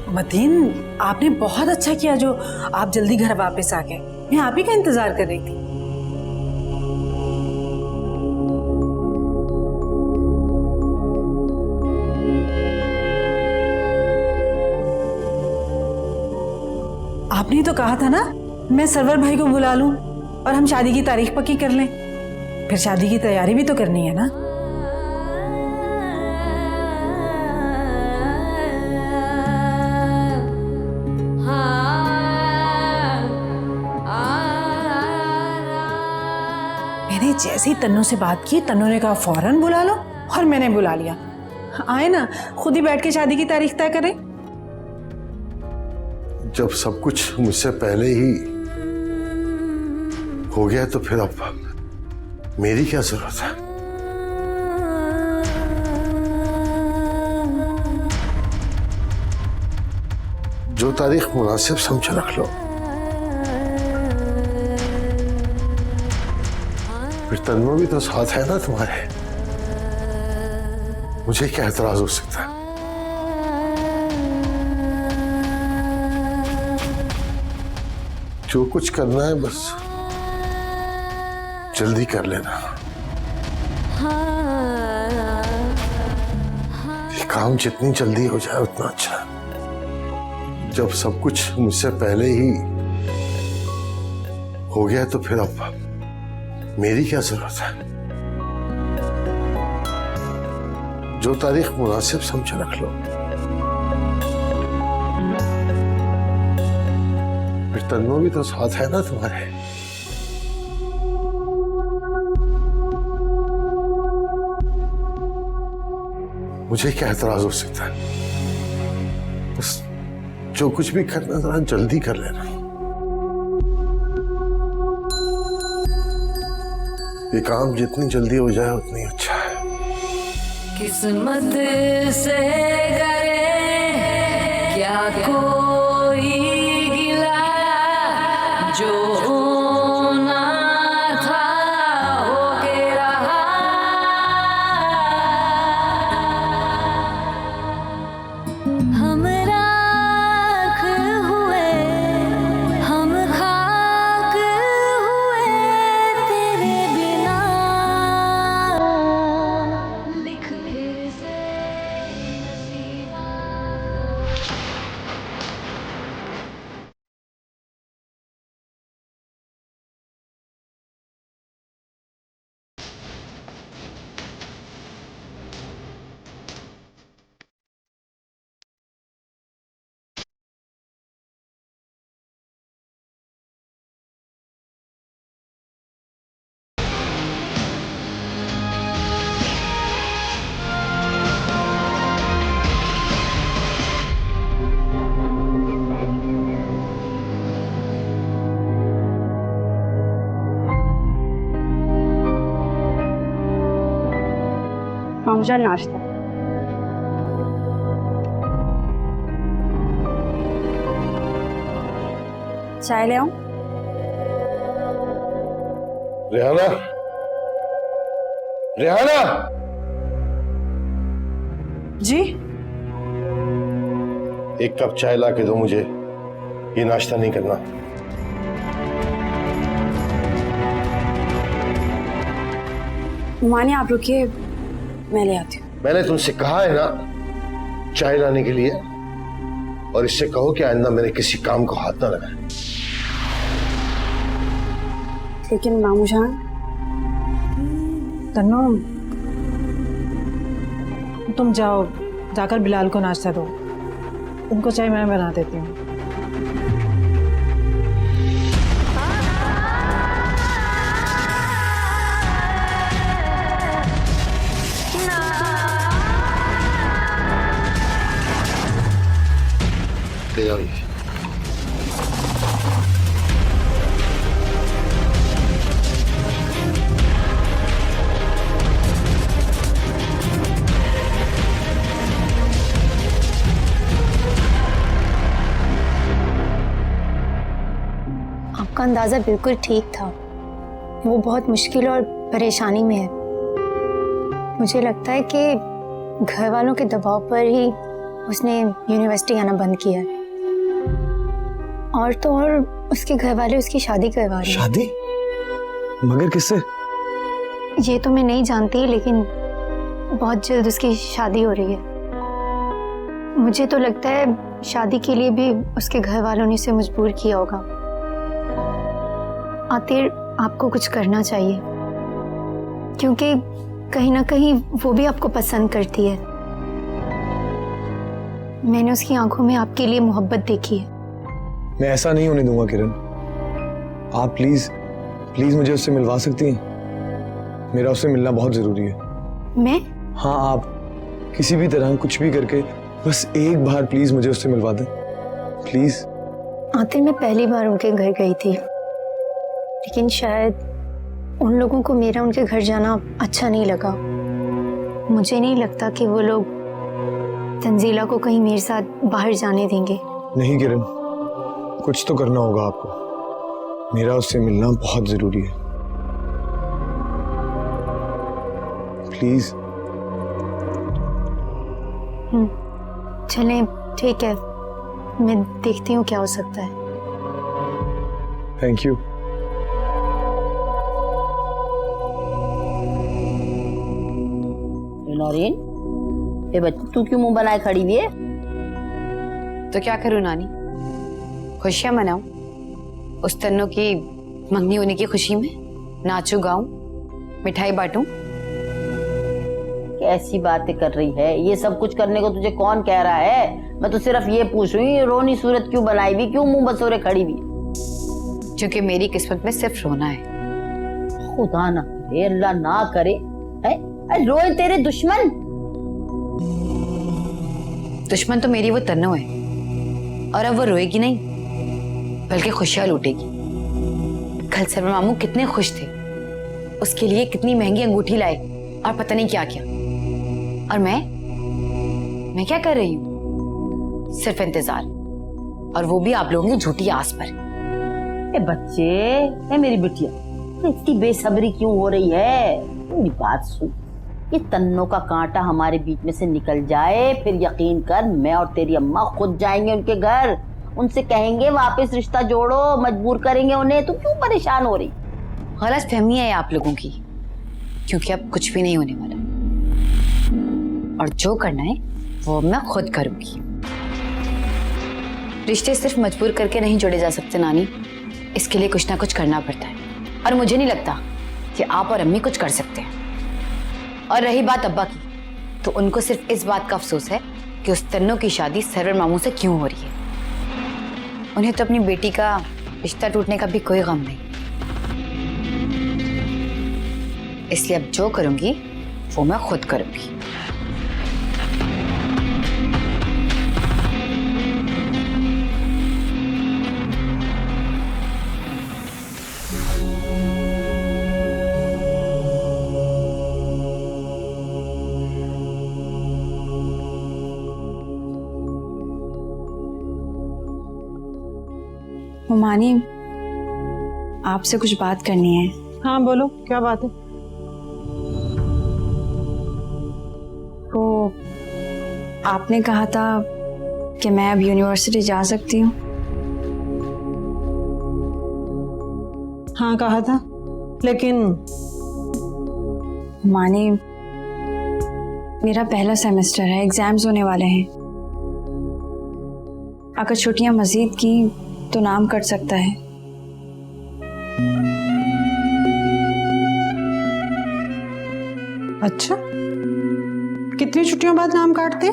मतीन, आपने बहुत अच्छा किया जो आप जल्दी घर वापस आ गए। मैं आप ही का इंतजार कर रही थी। आपने तो कहा था ना मैं सरवर भाई को बुला लूं और हम शादी की तारीख पक्की कर लें। फिर शादी की तैयारी भी तो करनी है ना। मैंने जैसे ही तन्नो से बात की, तन्नो ने कहा फौरन बुला लो और मैंने बुला लिया। आए ना, खुद ही बैठ के शादी की तारीख तय करें। जब सब कुछ मुझसे पहले ही हो गया तो फिर अब मेरी क्या जरूरत है? जो तारीख मुनासिब समझो रख लो। फिर तन्नो भी तो साथ है ना तुम्हारे, मुझे क्या एतराज हो सकता है? जो कुछ करना है बस जल्दी कर लेना। ये काम जितनी जल्दी हो जाए उतना अच्छा। जब सब कुछ मुझसे पहले ही हो गया तो फिर अब मेरी क्या जरूरत है? जो तारीख मुनासिब समझे रख लो। फिर तन्नो भी तो साथ है ना तुम्हारे। मुझे क्या एतराज हो सकता है? बस जो कुछ भी करना जरा जल्दी कर लेना। ये काम जितनी जल्दी हो जाए उतनी अच्छा है। किस्मत से करे क्या कोई गिला, जो होना था हो के रहा। हम राख हुए, हम खाक हुए तेरे बिना। लिख फिर से नसीबा। मामूजान नाश्ता। चाय ले आऊं? रेहाना, रेहाना, जी एक कप चाय ला के दो मुझे। ये नाश्ता नहीं करना। माने आप रुकिए, मैं ले आती हूँ। मैंने तुमसे कहा है ना चाय लाने के लिए, और इससे कहो कि आइंदा मैंने किसी काम को हाथ ना लगाए। लेकिन मामूजान। तन्नो, तुम जाओ, जाकर बिलाल को नाश्ता दो। उनको चाय मैं बना देती हूँ। ले आओ ये। आपका अंदाजा बिल्कुल ठीक था। वो बहुत मुश्किल और परेशानी में है। मुझे लगता है कि घर वालों के दबाव पर ही उसने यूनिवर्सिटी आना बंद किया है। और तो और उसके घर वाले उसकी शादी करवा रहे हैं। शादी? मगर किससे? ये तो मैं नहीं जानती, लेकिन बहुत जल्द उसकी शादी हो रही है। मुझे तो लगता है शादी के लिए भी उसके घर वालों ने उसे मजबूर किया होगा। आतिर, आपको कुछ करना चाहिए, क्योंकि कहीं ना कहीं वो भी आपको पसंद करती है। मैंने उसकी आंखों में आपके लिए मोहब्बत देखी है। मैं ऐसा नहीं होने दूंगा किरण। आप प्लीज प्लीज मुझे उससे मिलवा सकती हैं? मेरा उससे मिलना बहुत जरूरी है। मैं? हाँ, आप किसी भी तरह कुछ भी करके बस एक बार प्लीज मुझे उससे मिलवा दें, प्लीज। आतिर, मैं पहली बार उनके घर गई थी, लेकिन शायद उन लोगों को मेरा उनके घर जाना अच्छा नहीं लगा। मुझे नहीं लगता कि वो लोग तंजीला को कहीं मेरे साथ बाहर जाने देंगे। नहीं किरण, कुछ तो करना होगा आपको। मेरा उससे मिलना बहुत जरूरी है। प्लीज। चलें, ठीक है, मैं देखती हूँ क्या हो सकता है। Thank you. नौरीन, ये बच्ची तू क्यों मुंह बनाए खड़ी हुई है? तो क्या करूं नानी, खुशियां मनाऊं? उस तन्नों की मंगनी होने की खुशी में नाचूं गाऊं, मिठाई बांटूं? कैसी बातें कर रही है? ये सब कुछ करने को तुझे कौन कह रहा है? मैं तो सिर्फ ये पूछ रही हूँ, रोनी सूरत क्यों बनाई हुई, क्यों मुंह बसोरे खड़ी हुई? क्योंकि मेरी किस्मत में सिर्फ रोना है। खुदा ना करे, अल्लाह ना करे, है रोए तेरे दुश्मन। दुश्मन तो मेरी वो तन्नो है, और अब वो रोएगी नहीं बल्कि खुशियां लूटेगी। कल सर्वर मामू कितने खुश थे, उसके लिए कितनी महंगी अंगूठी लाए और पता नहीं क्या क्या। और मैं क्या कर रही हूँ? सिर्फ इंतजार, और वो भी आप लोगों की झूठी आस पर। ए बच्चे, ए मेरी बिटिया, इतनी बेसब्री क्यों हो रही है? मेरी बात सुन, ये तन्नों का कांटा हमारे बीच में से निकल जाए, फिर यकीन कर मैं और तेरी अम्मा खुद जाएंगे उनके घर, उनसे कहेंगे वापस रिश्ता जोड़ो, मजबूर करेंगे उन्हें। तू क्यों परेशान हो रही? गलत फहमी है आप लोगों की, क्योंकि अब कुछ भी नहीं होने वाला, और जो करना है वो मैं खुद करूंगी। रिश्ते सिर्फ मजबूर करके नहीं जोड़े जा सकते नानी, इसके लिए कुछ ना कुछ करना पड़ता है, और मुझे नहीं लगता कि आप और अम्मी कुछ कर सकते हैं। और रही बात अब्बा की, तो उनको सिर्फ इस बात का अफसोस है कि उस तन्नों की शादी सरवर मामू से क्यों हो रही है। उन्हें तो अपनी बेटी का रिश्ता टूटने का भी कोई गम नहीं। इसलिए अब जो करूंगी वो मैं खुद करूंगी। हुमानी, आपसे कुछ बात करनी है। हाँ बोलो, क्या बात है? वो आपने कहा था कि मैं अब यूनिवर्सिटी जा सकती हूँ। हाँ कहा था, लेकिन हुमानी, मेरा पहला सेमेस्टर है, एग्जाम्स होने वाले हैं। अगर छुट्टियां मजीद की तो नाम कट सकता है। अच्छा, कितनी छुट्टियों बाद नाम काटते?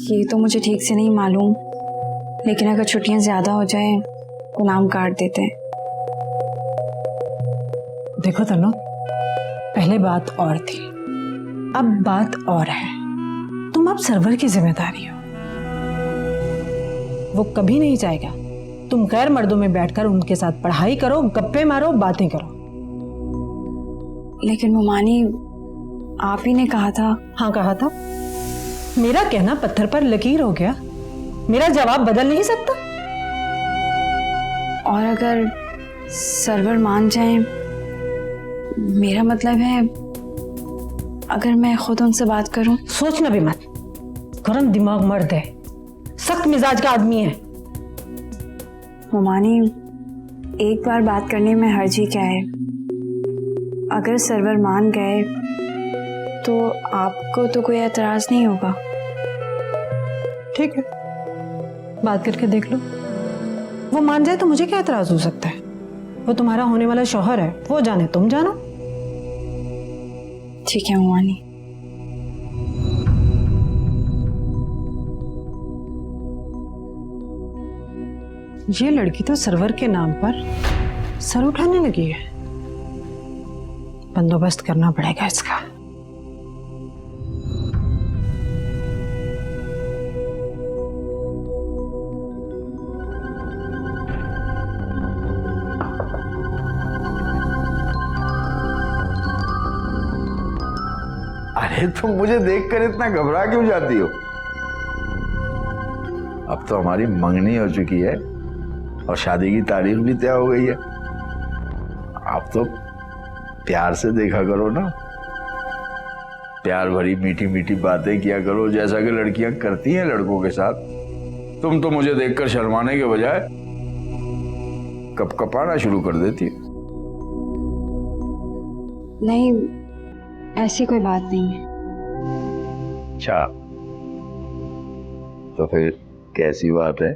ये तो मुझे ठीक से नहीं मालूम, लेकिन अगर छुट्टियां ज्यादा हो जाए तो नाम काट देते हैं। देखो तन्नो, पहले बात और थी, अब बात और है। तुम अब सर्वर की जिम्मेदारी हो, वो कभी नहीं चाहेगा तुम गैर मर्दों में बैठकर उनके साथ पढ़ाई करो, गप्पे मारो, बातें करो। लेकिन मुमानी, आप ही ने कहा था। हाँ कहा था। मेरा कहना पत्थर पर लकीर हो गया, मेरा जवाब बदल नहीं सकता। और अगर सर्वर मान जाए, मेरा मतलब है अगर मैं खुद उनसे बात करूं। सोचना भी मत, गरम दिमाग मर्द है, सख्त मिजाज का आदमी है। मुमानी, एक बार बात करने में हर्ज ही क्या है? अगर सर्वर मान गए तो आपको तो कोई एतराज नहीं होगा। ठीक है, बात करके देख लो। वो मान जाए तो मुझे क्या एतराज हो सकता है? वो तुम्हारा होने वाला शौहर है, वो जाने तुम जानो। ठीक है मुमानी। ये लड़की तो सर्वर के नाम पर सर उठाने लगी है, बंदोबस्त करना पड़ेगा इसका। अरे तुम मुझे देखकर इतना घबरा क्यों जाती हो? अब तो हमारी मंगनी हो चुकी है और शादी की तारीख भी तय हो गई है। अब तो प्यार से देखा करो ना, प्यार भरी मीठी मीठी बातें किया करो जैसा कि लड़कियां करती हैं लड़कों के साथ। तुम तो मुझे देखकर शर्माने के बजाय कपकपाना शुरू कर देती है। नहीं, ऐसी कोई बात नहीं है। अच्छा, तो फिर कैसी बात है?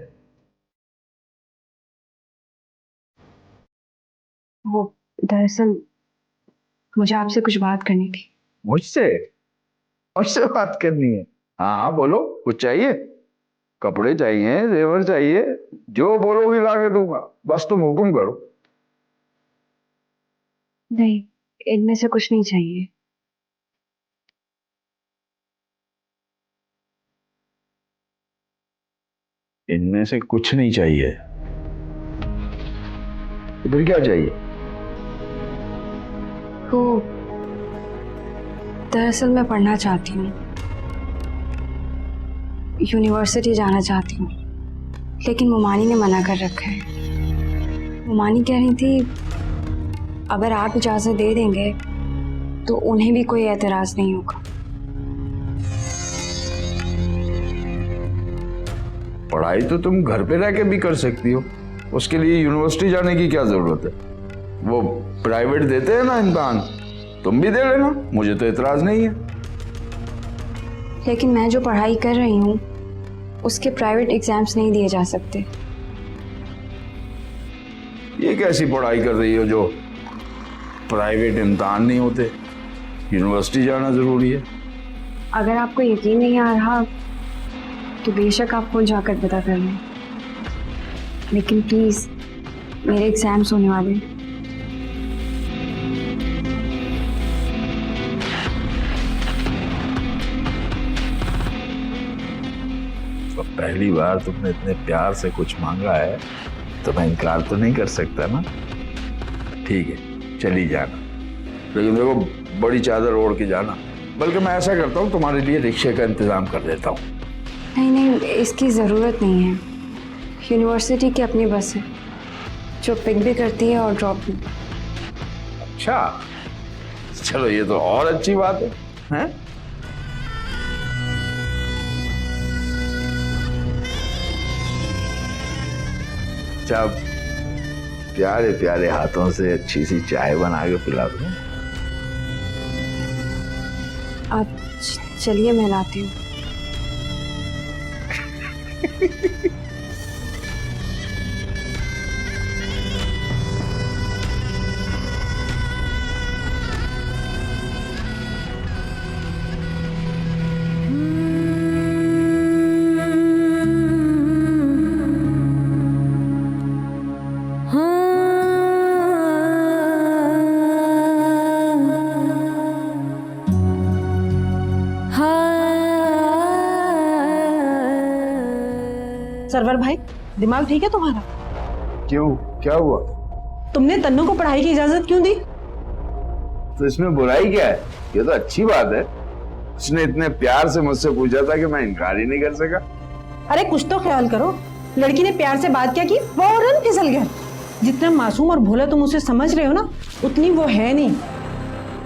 वो दरअसल मुझे आपसे कुछ बात करनी थी। मुझसे? मुझसे बात करनी है? हाँ हाँ बोलो, कुछ चाहिए? कपड़े चाहिए, जेवर चाहिए, जो बोलोगी ला के दूंगा, बस तुम हुक्म करो। नहीं, इनमें से कुछ नहीं चाहिए। इनमें से कुछ नहीं चाहिए? फिर क्या चाहिए? वो दरअसल मैं पढ़ना चाहती हूँ, यूनिवर्सिटी जाना चाहती हूँ, लेकिन मुमानी ने मना कर रखा है। मुमानी कह रही थी अगर आप इजाज़त दे देंगे तो उन्हें भी कोई एतराज़ नहीं होगा। पढ़ाई तो तुम घर पे रह के भी कर सकती हो, उसके लिए यूनिवर्सिटी जाने की क्या जरूरत है? वो प्राइवेट देते हैं ना इम्तिहान, तुम भी दे लेना, मुझे तो एतराज नहीं है। लेकिन मैं जो पढ़ाई कर रही हूँ उसके प्राइवेट एग्जाम्स नहीं दिए जा सकते। ये कैसी पढ़ाई कर रही हो जो प्राइवेट इम्तिहान नहीं होते? यूनिवर्सिटी जाना जरूरी है। अगर आपको यकीन नहीं आ रहा तो बेशक आप खुद जाकर पता कर लें, लेकिन प्लीज़ मेरे एग्जाम्स होने वाले हैं। तो पहली बार तुमने इतने प्यार से कुछ मांगा है तो मैं इनकार तो नहीं कर सकता ना। ठीक है, चली जाना, लेकिन देखो बड़ी चादर ओढ़ के जाना। बल्कि मैं ऐसा करता हूँ, तुम्हारे लिए रिक्शे का इंतजाम कर देता हूँ। नहीं नहीं, इसकी ज़रूरत नहीं है। यूनिवर्सिटी की अपनी बस है जो पिक भी करती है और ड्रॉप भी। अच्छा, चलो ये तो और अच्छी बात है, हैं? अच्छा, प्यारे प्यारे हाथों से अच्छी सी चाय बना के पिला दूं? आप चलिए, मैं लाती हूँ। सरवर भाई, दिमाग ठीक है तुम्हारा? क्यों, क्या हुआ? तुमने तन्नू को पढ़ाई की इजाजत क्यों दी? तो इसमें बुराई क्या है? ये तो अच्छी बात है। उसने इतने प्यार से मुझसे पूछा था कि मैं इनकार ही नहीं कर सका। अरे कुछ तो ख्याल करो, लड़की ने प्यार से बात क्या की, फौरन फिसल गया। जितना मासूम और भोला तुम उसे समझ रहे हो ना, उतनी वो है नहीं।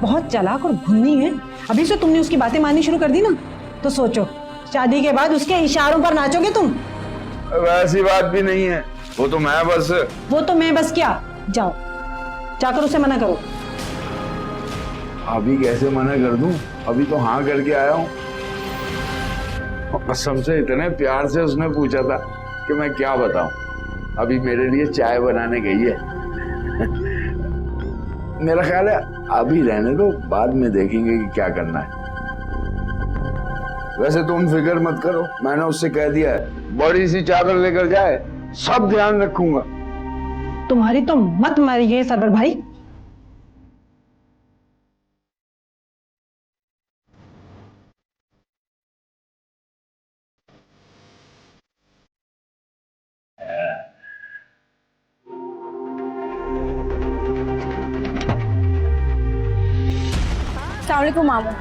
बहुत चालाक और भुन्नी है। अभी से तुमने उसकी बातें माननी शुरू कर दी ना, तो सोचो शादी के बाद उसके इशारों पर नाचोगे तुम। वैसी बात भी नहीं है, वो तो मैं बस क्या, जाओ जाकर उसे मना करो। अभी कैसे मना कर दूं? अभी तो हाँ करके आया हूँ। कसम से इतने प्यार से उसने पूछा था कि मैं क्या बताऊं। अभी मेरे लिए चाय बनाने गई है। मेरा ख्याल है अभी रहने दो, बाद में देखेंगे कि क्या करना है। वैसे तुम फिक्र मत करो, मैंने उससे कह दिया है बड़ी सी चादर लेकर जाए, सब ध्यान रखूंगा। तुम्हारी तो मत मारी है सरवर भाई। अस्सलाम वालेकुम मामू।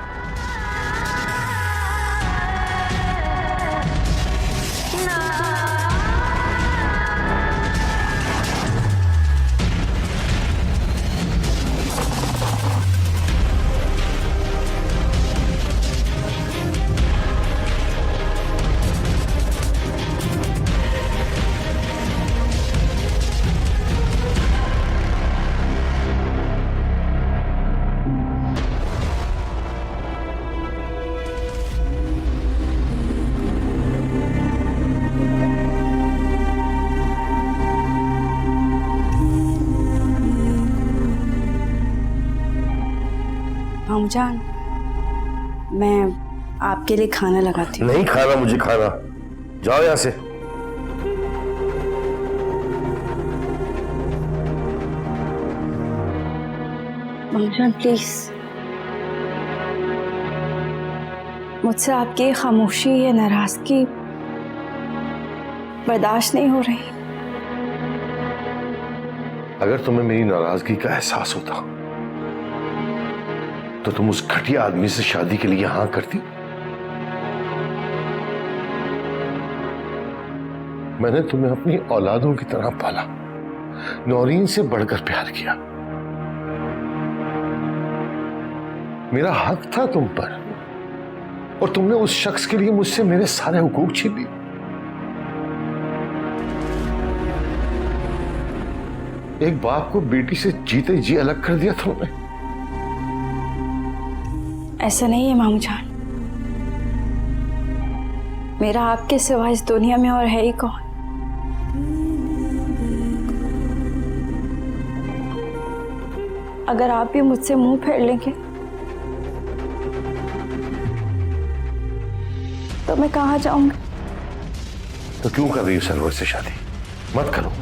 मामू जान, मैं आपके लिए खाना लगाती हूँ। नहीं खाना मुझे खाना, जाओ यहाँ से। मामू जान प्लीज, मुझसे आपकी ये खामोशी, ये नाराजगी बर्दाश्त नहीं हो रही। अगर तुम्हें मेरी नाराजगी का एहसास होता तो तुम उस घटिया आदमी से शादी के लिए हाँ करती। मैंने तुम्हें अपनी औलादों की तरह पाला, नौरीन से बढ़कर प्यार किया। मेरा हक था तुम पर, और तुमने उस शख्स के लिए मुझसे मेरे सारे हुकूक छीन लिए। एक बाप को बेटी से जीते जी अलग कर दिया तुमने। ऐसा नहीं है मामू जान, मेरा आपके सिवा इस दुनिया में और है ही कौन। अगर आप भी मुझसे मुंह फेर लेंगे तो मैं कहाँ जाऊंगी? तो क्यों कर रही हो सरवर से शादी? मत करो।